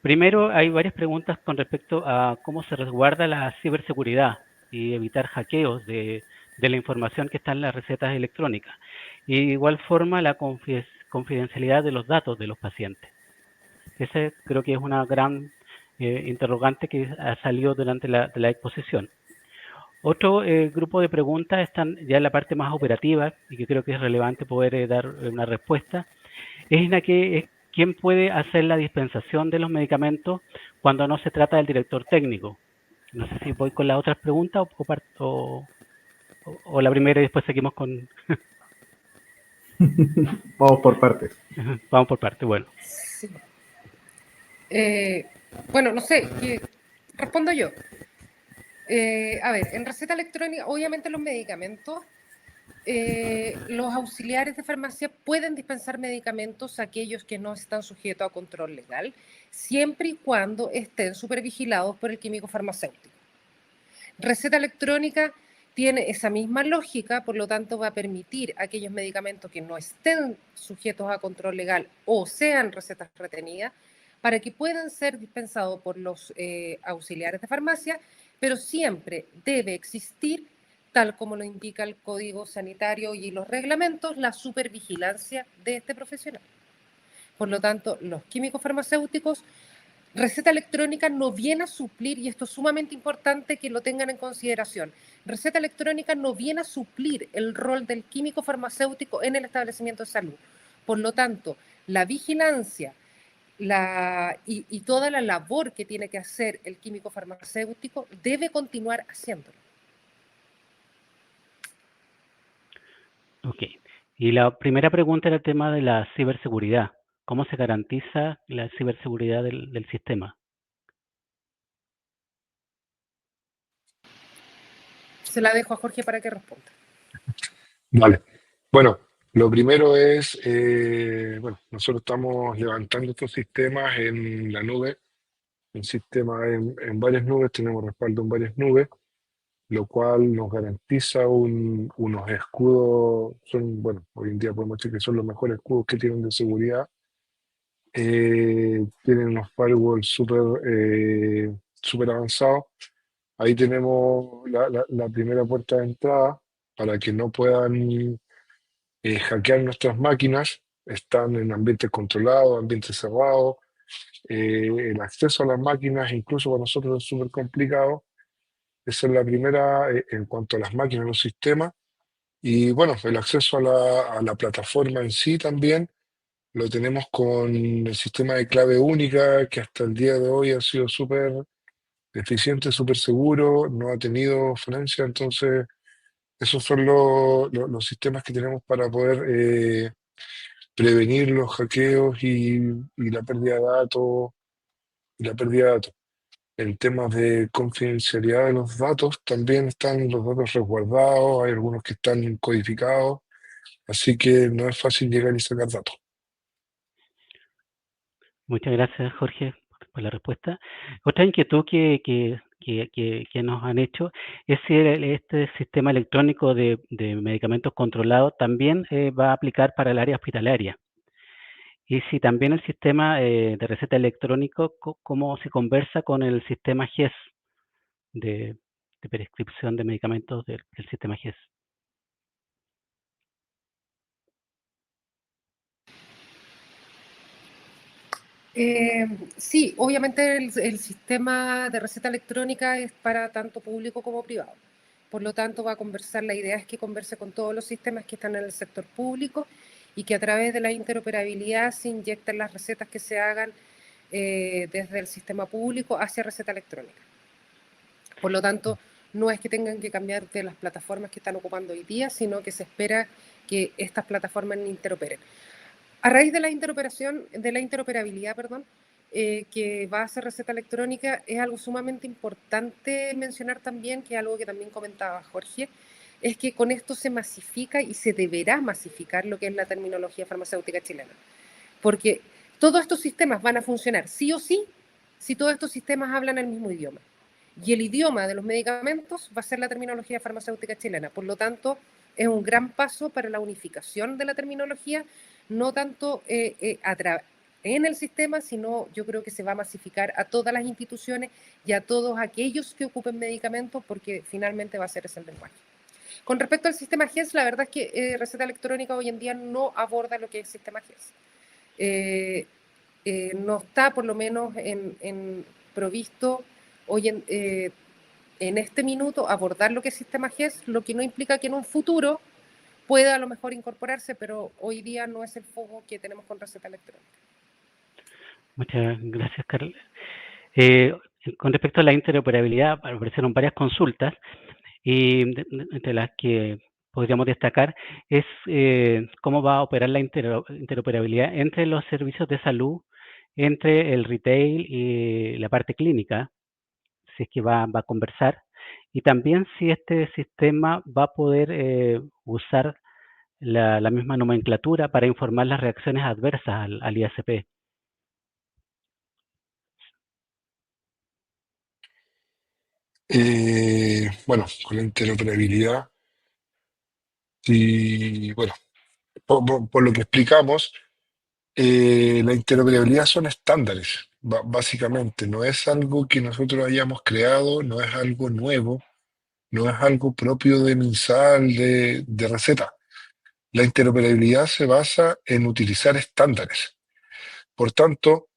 Primero, hay varias preguntas con respecto a cómo se resguarda la ciberseguridad y evitar hackeos de la información que está en las recetas electrónicas. Y de igual forma, la confidencialidad de los datos de los pacientes. Ese creo que es una gran interrogante que ha salido durante la exposición. Otro grupo de preguntas están ya en la parte más operativa y que creo que es relevante poder dar una respuesta. Es en la que quién puede hacer la dispensación de los medicamentos cuando no se trata del director técnico. No sé si voy con las otras preguntas o la primera y después seguimos con... Vamos por partes. Vamos por parte. Bueno. Sí. Bueno, no sé, respondo yo. A ver, en receta electrónica, obviamente los medicamentos, los auxiliares de farmacia pueden dispensar medicamentos a aquellos que no están sujetos a control legal, siempre y cuando estén supervigilados por el químico farmacéutico. Receta electrónica tiene esa misma lógica, por lo tanto va a permitir a aquellos medicamentos que no estén sujetos a control legal o sean recetas retenidas, para que puedan ser dispensados por los auxiliares de farmacia, pero siempre debe existir, tal como lo indica el Código Sanitario y los reglamentos, la supervigilancia de este profesional. Por lo tanto, los químicos farmacéuticos, receta electrónica no viene a suplir, y esto es sumamente importante que lo tengan en consideración, receta electrónica no viene a suplir el rol del químico farmacéutico en el establecimiento de salud. Por lo tanto, la vigilancia y toda la labor que tiene que hacer el químico farmacéutico debe continuar haciéndolo. Ok. Y la primera pregunta era el tema de la ciberseguridad. ¿Cómo se garantiza la ciberseguridad del sistema? Se la dejo a Jorge para que responda. Vale. Bueno, lo primero es, bueno, nosotros estamos levantando estos sistemas en la nube, en varias nubes, tenemos respaldo en varias nubes, lo cual nos garantiza unos escudos, bueno, hoy en día podemos decir que son los mejores escudos que tienen de seguridad. Tienen unos firewalls súper avanzados. Ahí tenemos la primera puerta de entrada para que no puedan hackear nuestras máquinas. Están en ambientes controlados, ambientes cerrados. El acceso a las máquinas, incluso para nosotros, es súper complicado. Esa es la primera en cuanto a las máquinas, los sistemas. Y bueno, el acceso a la plataforma en sí también lo tenemos con el sistema de clave única, que hasta el día de hoy ha sido súper eficiente, súper seguro, no ha tenido falencia. Entonces, esos son los sistemas que tenemos para poder prevenir los hackeos y la pérdida de datos. En temas de confidencialidad de los datos, también están los datos resguardados, hay algunos que están codificados, así que no es fácil llegar y sacar datos. Muchas gracias, Jorge, por la respuesta. Otra inquietud que nos han hecho es si este sistema electrónico de medicamentos controlados también va a aplicar para el área hospitalaria. Y si también el sistema de receta electrónico, cómo se conversa con el sistema GES de prescripción de medicamentos del sistema GES. Sí, obviamente el sistema de receta electrónica es para tanto público como privado. Por lo tanto, va a conversar, la idea es que converse con todos los sistemas que están en el sector público y que a través de la interoperabilidad se inyecten las recetas que se hagan desde el sistema público hacia receta electrónica. Por lo tanto, no es que tengan que cambiar de las plataformas que están ocupando hoy día, sino que se espera que estas plataformas interoperen. A raíz de la interoperabilidad, que va a hacer receta electrónica, es algo sumamente importante mencionar también, que es algo que también comentaba Jorge, es que con esto se masifica y se deberá masificar lo que es la terminología farmacéutica chilena. Porque todos estos sistemas van a funcionar sí o sí si todos estos sistemas hablan el mismo idioma. Y el idioma de los medicamentos va a ser la terminología farmacéutica chilena. Por lo tanto, es un gran paso para la unificación de la terminología, no tanto en el sistema, sino yo creo que se va a masificar a todas las instituciones y a todos aquellos que ocupen medicamentos, porque finalmente va a ser ese el lenguaje. Con respecto al sistema GES, la verdad es que receta electrónica hoy en día no aborda lo que es el sistema GES. No está por lo menos en provisto hoy en este minuto abordar lo que es sistema GES, lo que no implica que en un futuro pueda a lo mejor incorporarse, pero hoy día no es el foco que tenemos con receta electrónica. Muchas gracias, Carla. Con respecto a la interoperabilidad, aparecieron varias consultas, y entre las que podríamos destacar es cómo va a operar la interoperabilidad entre los servicios de salud, entre el retail y la parte clínica, si es que va a conversar, y también si este sistema va a poder usar la misma nomenclatura para informar las reacciones adversas al ISP. Bueno, con la interoperabilidad, y bueno, por lo que explicamos, la interoperabilidad son estándares, básicamente. No es algo que nosotros hayamos creado, no es algo nuevo, no es algo propio de MinSal, de receta. La interoperabilidad se basa en utilizar estándares. Por tanto,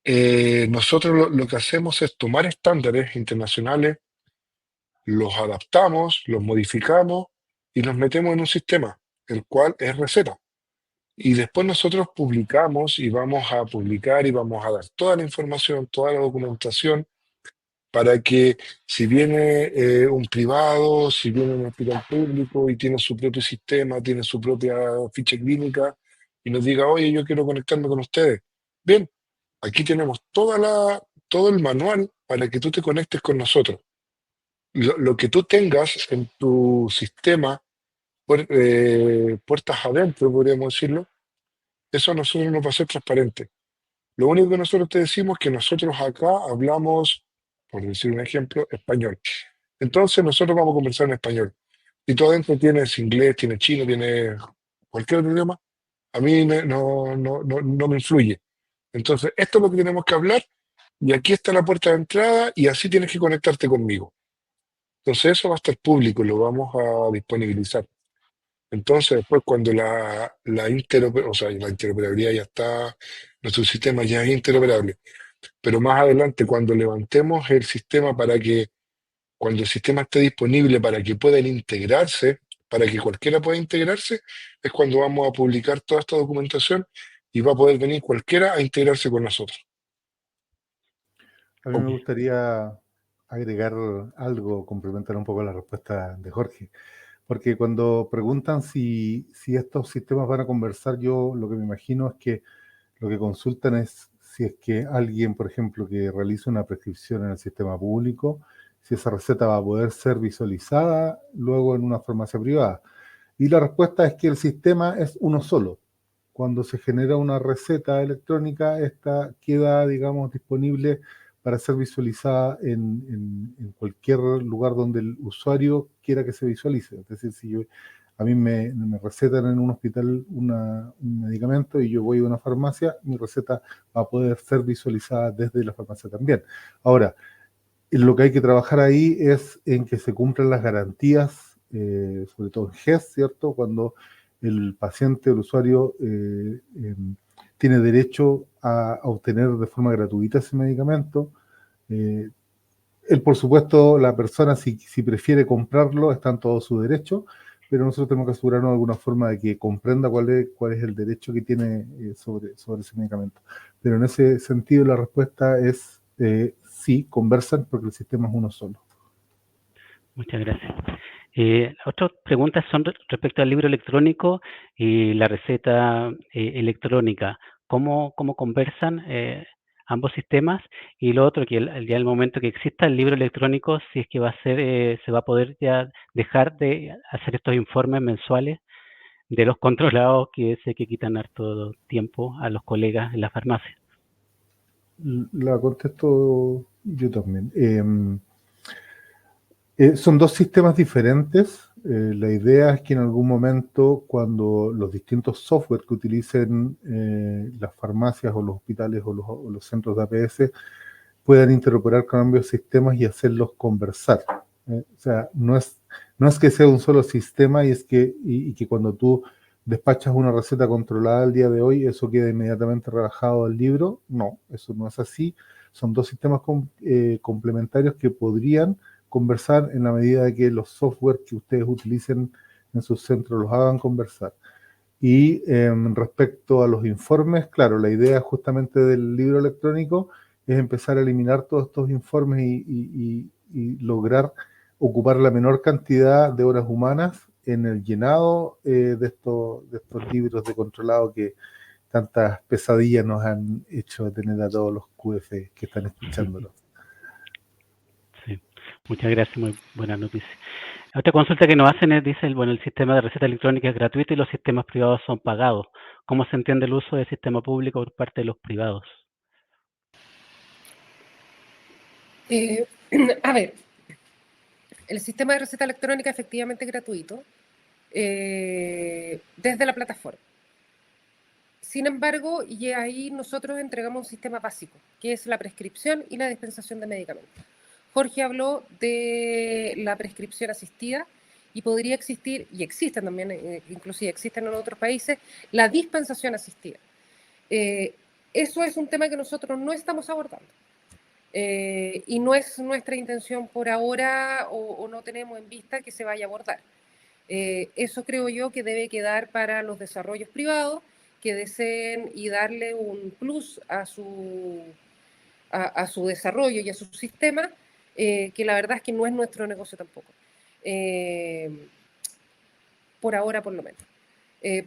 nosotros lo que hacemos es tomar estándares internacionales, los adaptamos, los modificamos y los metemos en un sistema, el cual es receta. Y después nosotros publicamos y vamos a publicar y vamos a dar toda la información, toda la documentación para que si viene un privado, si viene un hospital público y tiene su propio sistema, tiene su propia ficha clínica y nos diga, oye, yo quiero conectarme con ustedes. Bien, aquí tenemos todo el manual para que tú te conectes con nosotros. Lo que tú tengas en tu sistema, puertas adentro, podríamos decirlo, eso a nosotros nos va a ser transparente. Lo único que nosotros te decimos es que nosotros acá hablamos, por decir un ejemplo, español. Entonces nosotros vamos a conversar en español. Si tú adentro tienes inglés, tienes chino, tienes cualquier otro idioma, a mí no me influye. Entonces, esto es lo que tenemos que hablar y aquí está la puerta de entrada y así tienes que conectarte conmigo. Entonces eso va a estar público, lo vamos a disponibilizar. Entonces, después cuando la interoperabilidad ya está, nuestro sistema ya es interoperable, pero más adelante cuando levantemos el sistema cuando el sistema esté disponible para que puedan integrarse, para que cualquiera pueda integrarse, es cuando vamos a publicar toda esta documentación y va a poder venir cualquiera a integrarse con nosotros. A mí me gustaría agregar algo, complementar un poco la respuesta de Jorge, porque cuando preguntan si estos sistemas van a conversar, yo lo que me imagino es que lo que consultan es si es que alguien, por ejemplo, que realiza una prescripción en el sistema público, si esa receta va a poder ser visualizada luego en una farmacia privada. Y la respuesta es que el sistema es uno solo. Cuando se genera una receta electrónica, esta queda, digamos, disponible para ser visualizada en cualquier lugar donde el usuario quiera que se visualice. Es decir, si a mí me recetan en un hospital un medicamento y yo voy a una farmacia, mi receta va a poder ser visualizada desde la farmacia también. Ahora, lo que hay que trabajar ahí es en que se cumplan las garantías, sobre todo en GES, ¿cierto? Cuando el paciente, el usuario, tiene derecho a obtener de forma gratuita ese medicamento. Él, por supuesto, la persona, si prefiere comprarlo, está en todo su derecho, pero nosotros tenemos que asegurarnos de alguna forma de que comprenda cuál es el derecho que tiene sobre ese medicamento. Pero en ese sentido la respuesta es sí, conversan porque el sistema es uno solo. Muchas gracias. Otras preguntas son respecto al libro electrónico y la receta electrónica. ¿Cómo conversan ambos sistemas? Y lo otro, que ya el momento que exista el libro electrónico, si es que va a ser, se va a poder ya dejar de hacer estos informes mensuales de los controlados que sé que quitan harto tiempo a los colegas en la farmacia. La contesto yo también. Son dos sistemas diferentes. La idea es que en algún momento, cuando los distintos software que utilicen las farmacias o los hospitales o los centros de APS puedan interoperar con ambos sistemas y hacerlos conversar. O sea, no es que sea un solo sistema y que cuando tú despachas una receta controlada el día de hoy, eso queda inmediatamente relajado al libro. No, eso no es así. Son dos sistemas complementarios que podrían conversar en la medida de que los software que ustedes utilicen en sus centros los hagan conversar. Y respecto a los informes, claro, la idea justamente del libro electrónico es empezar a eliminar todos estos informes y lograr ocupar la menor cantidad de horas humanas en el llenado de estos libros de controlado que tantas pesadillas nos han hecho tener a todos los QF que están escuchándolos. Sí, muchas gracias, muy buena noticia. Otra consulta que nos hacen es, dice, el sistema de receta electrónica es gratuito y los sistemas privados son pagados. ¿Cómo se entiende el uso del sistema público por parte de los privados? A ver, el sistema de receta electrónica efectivamente es gratuito desde la plataforma. Sin embargo, y ahí nosotros entregamos un sistema básico, que es la prescripción y la dispensación de medicamentos. Jorge habló de la prescripción asistida y podría existir, y existen también, inclusive existen en otros países, la dispensación asistida. Eso es un tema que nosotros no estamos abordando. Y no es nuestra intención por ahora o no tenemos en vista que se vaya a abordar. Eso creo yo que debe quedar para los desarrollos privados que deseen y darle un plus a su desarrollo y a su sistema, que la verdad es que no es nuestro negocio tampoco. Por ahora, por lo menos.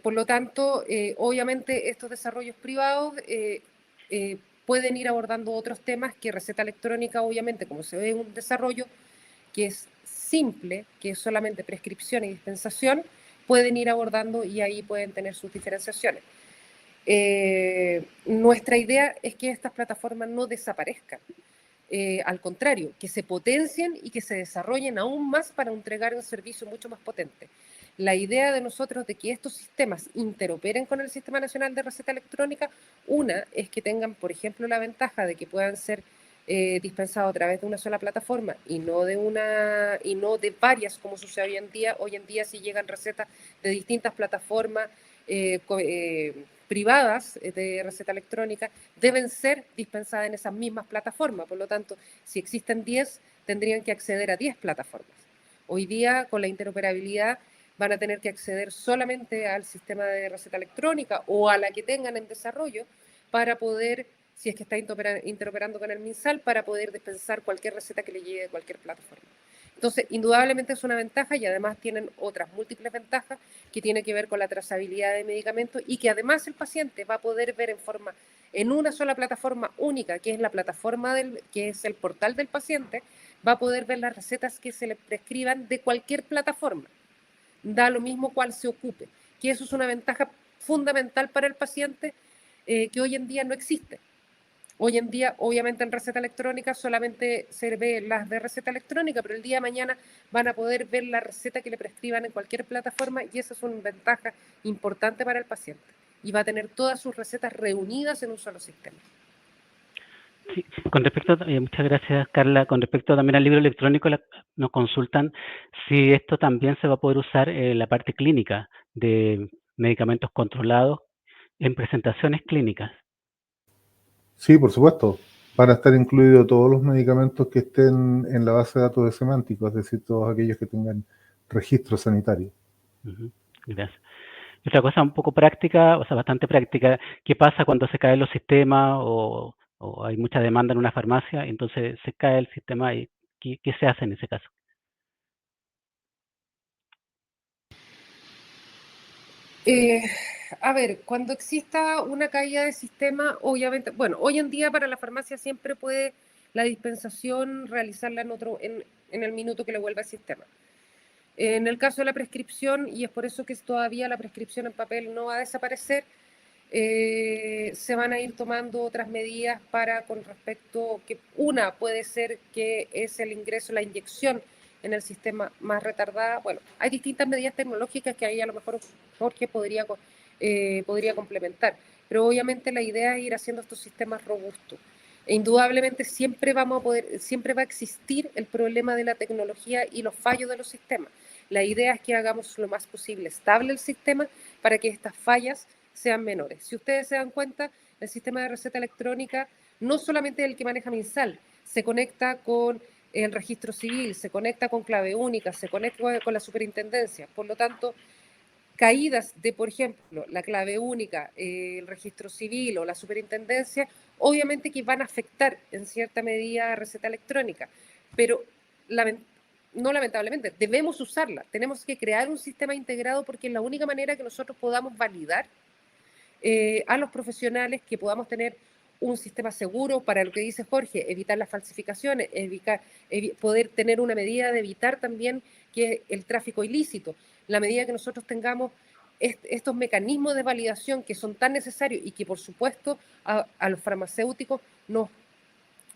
Por lo tanto, obviamente estos desarrollos privados pueden ir abordando otros temas que receta electrónica, obviamente, como se ve en un desarrollo que es simple, que es solamente prescripción y dispensación, pueden ir abordando y ahí pueden tener sus diferenciaciones. Nuestra idea es que estas plataformas no desaparezcan, al contrario, que se potencien y que se desarrollen aún más para entregar un servicio mucho más potente. La idea de nosotros de que estos sistemas interoperen con el Sistema Nacional de Receta Electrónica, una es que tengan, por ejemplo, la ventaja de que puedan ser dispensados a través de una sola plataforma y no de varias, como sucede hoy en día. Hoy en día, si llegan recetas de distintas plataformas privadas de receta electrónica, deben ser dispensadas en esas mismas plataformas. Por lo tanto, si existen 10, tendrían que acceder a 10 plataformas. Hoy día, con la interoperabilidad, van a tener que acceder solamente al sistema de receta electrónica o a la que tengan en desarrollo para poder, si es que está interoperando con el MinSal, para poder dispensar cualquier receta que le llegue de cualquier plataforma. Entonces, indudablemente es una ventaja y además tienen otras múltiples ventajas que tienen que ver con la trazabilidad de medicamentos y que además el paciente va a poder ver en una sola plataforma única, que es la plataforma que es el portal del paciente, va a poder ver las recetas que se le prescriban de cualquier plataforma. Da lo mismo cuál se ocupe, que eso es una ventaja fundamental para el paciente que hoy en día no existe. Hoy en día, obviamente, en receta electrónica solamente se ve las de receta electrónica, pero el día de mañana van a poder ver la receta que le prescriban en cualquier plataforma y esa es una ventaja importante para el paciente. Y va a tener todas sus recetas reunidas en un solo sistema. Sí, con respecto, muchas gracias, Carla. Con respecto también al libro electrónico, nos consultan si esto también se va a poder usar en la parte clínica de medicamentos controlados en presentaciones clínicas. Sí, por supuesto. Van a estar incluidos todos los medicamentos que estén en la base de datos de semántico, es decir, todos aquellos que tengan registro sanitario. Gracias. Y otra cosa un poco práctica, o sea, bastante práctica, ¿qué pasa cuando se caen los sistemas o hay mucha demanda en una farmacia, entonces se cae el sistema y ¿qué se hace en ese caso? A ver, cuando exista una caída de sistema, obviamente, bueno, hoy en día para la farmacia siempre puede la dispensación realizarla en el minuto que le vuelva el sistema. En el caso de la prescripción, y es por eso que todavía la prescripción en papel no va a desaparecer, se van a ir tomando otras medidas con respecto que una puede ser que es el ingreso, la inyección en el sistema más retardada. Bueno, hay distintas medidas tecnológicas que ahí a lo mejor Jorge podría complementar, pero obviamente la idea es ir haciendo estos sistemas robustos. E indudablemente siempre va a existir el problema de la tecnología y los fallos de los sistemas. La idea es que hagamos lo más posible estable el sistema para que estas fallas sean menores. Si ustedes se dan cuenta, el sistema de receta electrónica no solamente el que maneja MinSal, se conecta con el registro civil, se conecta con clave única, se conecta con la superintendencia. Por lo tanto, caídas de, por ejemplo, la clave única, el registro civil o la superintendencia, obviamente que van a afectar en cierta medida a receta electrónica, pero no lamentablemente, debemos usarla. Tenemos que crear un sistema integrado porque es la única manera que nosotros podamos validar a los profesionales, que podamos tener un sistema seguro para lo que dice Jorge, evitar las falsificaciones, poder tener una medida de evitar también que el tráfico ilícito. La medida que nosotros tengamos estos mecanismos de validación que son tan necesarios y que por supuesto a los farmacéuticos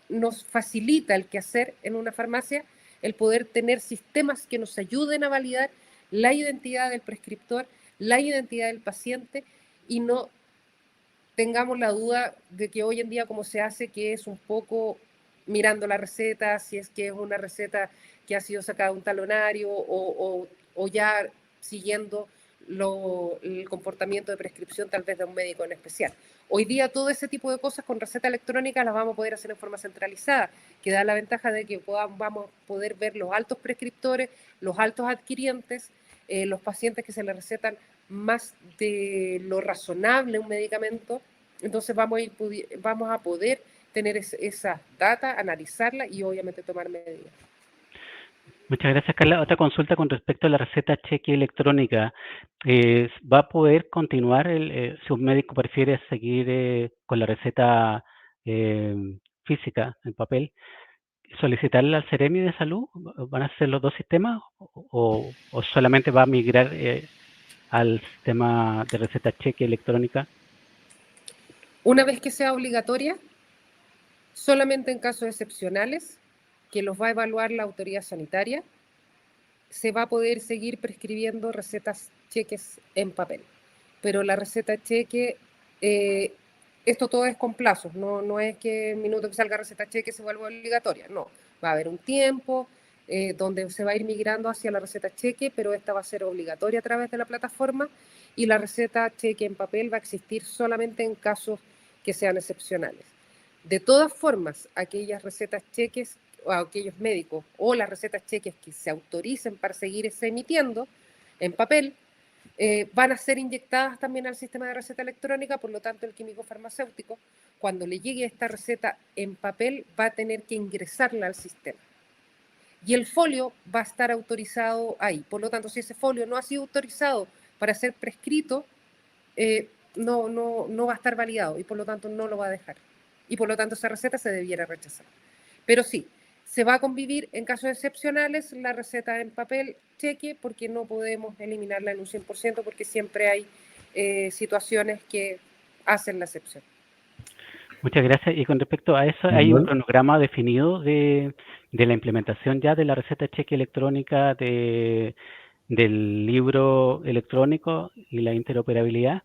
nos facilita el quehacer en una farmacia, el poder tener sistemas que nos ayuden a validar la identidad del prescriptor, la identidad del paciente, y no tengamos la duda de que hoy en día como se hace, que es un poco mirando la receta, si es que es una receta que ha sido sacada de un talonario o ya siguiendo el comportamiento de prescripción tal vez de un médico en especial. Hoy día todo ese tipo de cosas con receta electrónica las vamos a poder hacer en forma centralizada, que da la ventaja de que vamos a poder ver los altos prescriptores, los altos adquirientes, los pacientes que se les recetan más de lo razonable un medicamento. Entonces vamos a poder tener esa data, analizarla y obviamente tomar medidas. Muchas gracias, Carla. Otra consulta con respecto a la receta cheque electrónica. ¿Va a poder continuar si un médico prefiere seguir con la receta física, en papel, solicitarla al Seremi de Salud? ¿Van a ser los dos sistemas o solamente va a migrar al sistema de receta cheque electrónica? Una vez que sea obligatoria, solamente en casos excepcionales, que los va a evaluar la autoridad sanitaria, se va a poder seguir prescribiendo recetas cheques en papel. Pero la receta cheque, esto todo es con plazos, no es que el minuto que salga receta cheque se vuelva obligatoria, no. Va a haber un tiempo donde se va a ir migrando hacia la receta cheque, pero esta va a ser obligatoria a través de la plataforma, y la receta cheque en papel va a existir solamente en casos que sean excepcionales. De todas formas, aquellas recetas cheques o aquellos médicos o las recetas cheques que se autoricen para seguirse emitiendo en papel van a ser inyectadas también al sistema de receta electrónica. Por lo tanto, el químico farmacéutico, cuando le llegue esta receta en papel, va a tener que ingresarla al sistema. Y el folio va a estar autorizado ahí. Por lo tanto, si ese folio no ha sido autorizado para ser prescrito, no va a estar validado y por lo tanto no lo va a dejar. Y por lo tanto esa receta se debiera rechazar. Pero sí, se va a convivir en casos excepcionales la receta en papel cheque, porque no podemos eliminarla en un 100%, porque siempre hay situaciones que hacen la excepción. Muchas gracias. Y con respecto a eso, ¿hay un cronograma definido de la implementación ya de la receta cheque electrónica, del libro electrónico y la interoperabilidad?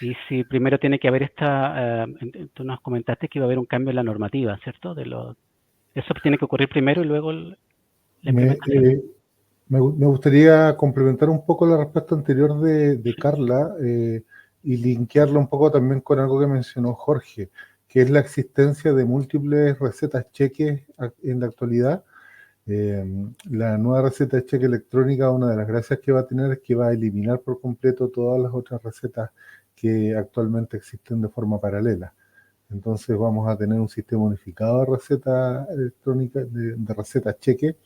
Y si primero tiene que haber tú nos comentaste que iba a haber un cambio en la normativa, ¿cierto? Eso tiene que ocurrir primero y luego la implementación. Me gustaría complementar un poco la respuesta anterior de Carla y linkearla un poco también con algo que mencionó Jorge, que es la existencia de múltiples recetas cheques en la actualidad. La nueva receta de cheque electrónica, una de las gracias que va a tener es que va a eliminar por completo todas las otras recetas que actualmente existen de forma paralela. Entonces vamos a tener un sistema unificado de receta electrónica, de receta cheque,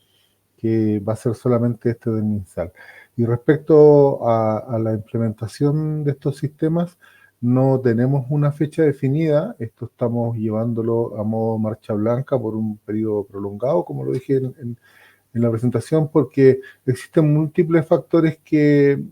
que va a ser solamente este del MinSal. Y respecto a la implementación de estos sistemas, no tenemos una fecha definida. Esto estamos llevándolo a modo marcha blanca por un periodo prolongado, como lo dije en la presentación, porque existen múltiples factores que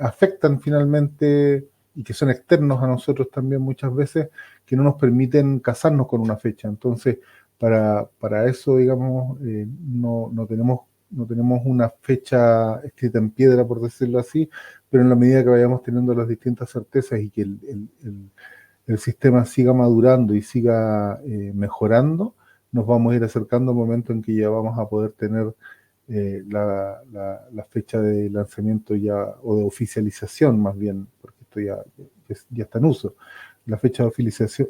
afectan finalmente y que son externos a nosotros también muchas veces, que no nos permiten casarnos con una fecha. Entonces, para eso, digamos, no tenemos una fecha escrita en piedra, por decirlo así, pero en la medida que vayamos teniendo las distintas certezas y que el sistema siga madurando y siga mejorando, nos vamos a ir acercando al momento en que ya vamos a poder tener la fecha de lanzamiento ya, o de oficialización más bien, porque esto ya está en uso, la fecha de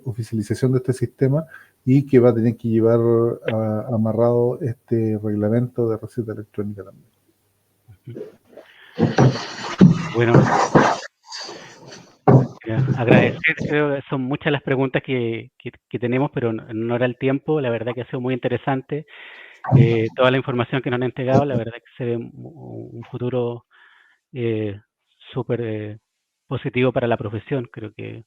oficialización de este sistema, y que va a tener que llevar amarrado este reglamento de receta electrónica también. Bueno, agradecer, creo que son muchas las preguntas que tenemos, pero no era el tiempo. La verdad que ha sido muy interesante. toda la información que nos han entregado. La verdad que se ve un futuro súper positivo para la profesión. Creo que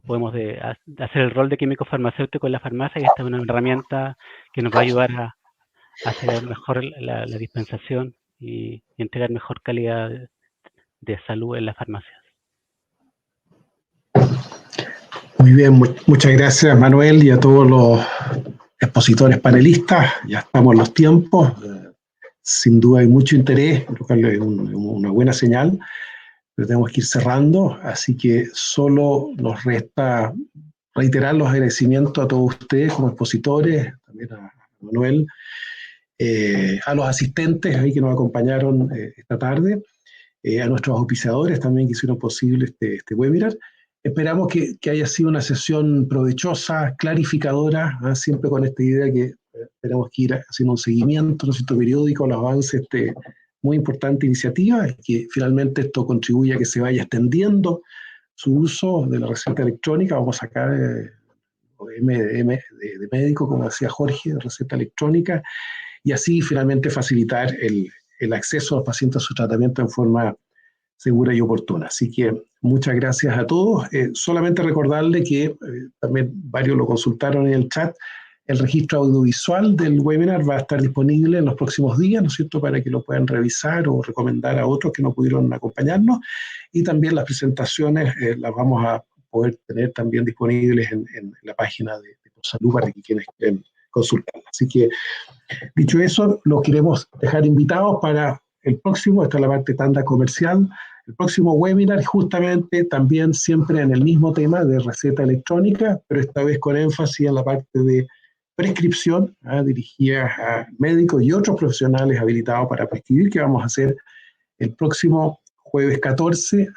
podemos hacer el rol de químico farmacéutico en la farmacia, y esta es una herramienta que nos va a ayudar a hacer mejor la dispensación y entregar mejor calidad de salud en las farmacias. Muy bien, muchas gracias, Manuel, y a todos los expositores panelistas. Ya estamos en los tiempos. Sin duda hay mucho interés, lo cual es una buena señal, pero tenemos que ir cerrando, así que solo nos resta reiterar los agradecimientos a todos ustedes como expositores, también a Manuel, a los asistentes ahí que nos acompañaron esta tarde, a nuestros auspiciadores también que hicieron posible este webinar. Esperamos que haya sido una sesión provechosa, clarificadora, siempre con esta idea que tenemos que ir haciendo un seguimiento, ¿no es cierto?, periódico a los avances de muy importante iniciativa, y que finalmente esto contribuya a que se vaya extendiendo su uso de la receta electrónica. Vamos a sacar de médico, como decía Jorge, de receta electrónica, y así finalmente facilitar el acceso a los pacientes a su tratamiento en forma segura y oportuna. Así que muchas gracias a todos. Solamente recordarle que también varios lo consultaron en el chat. El registro audiovisual del webinar va a estar disponible en los próximos días, ¿no es cierto?, para que lo puedan revisar o recomendar a otros que no pudieron acompañarnos. Y también las presentaciones las vamos a poder tener también disponibles en la página de ProSalud para que quienes quieren consultarlas. Así que, dicho eso, los queremos dejar invitados para el próximo, esta es la parte tanda comercial, el próximo webinar, justamente también siempre en el mismo tema de receta electrónica, pero esta vez con énfasis en la parte de prescripción, dirigida a médicos y otros profesionales habilitados para prescribir, que vamos a hacer el próximo jueves 14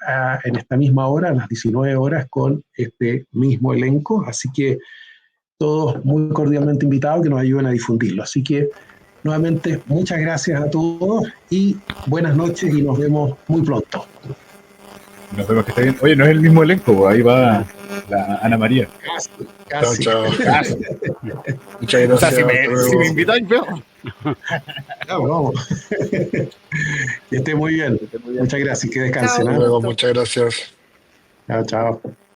en esta misma hora, a las 19 horas, con este mismo elenco. Así que todos muy cordialmente invitados que nos ayuden a difundirlo. Así que nuevamente muchas gracias a todos y buenas noches, y nos vemos muy pronto. Nos vemos, que esté bien. Oye, no es el mismo elenco, ahí va la Ana María. Casi. Chao. Casi. Muchas gracias. O sea, si me invitáis, veo. Vamos. Que esté muy bien. Muchas gracias. Que descansen. Chao. Luego, muchas gracias. Chao.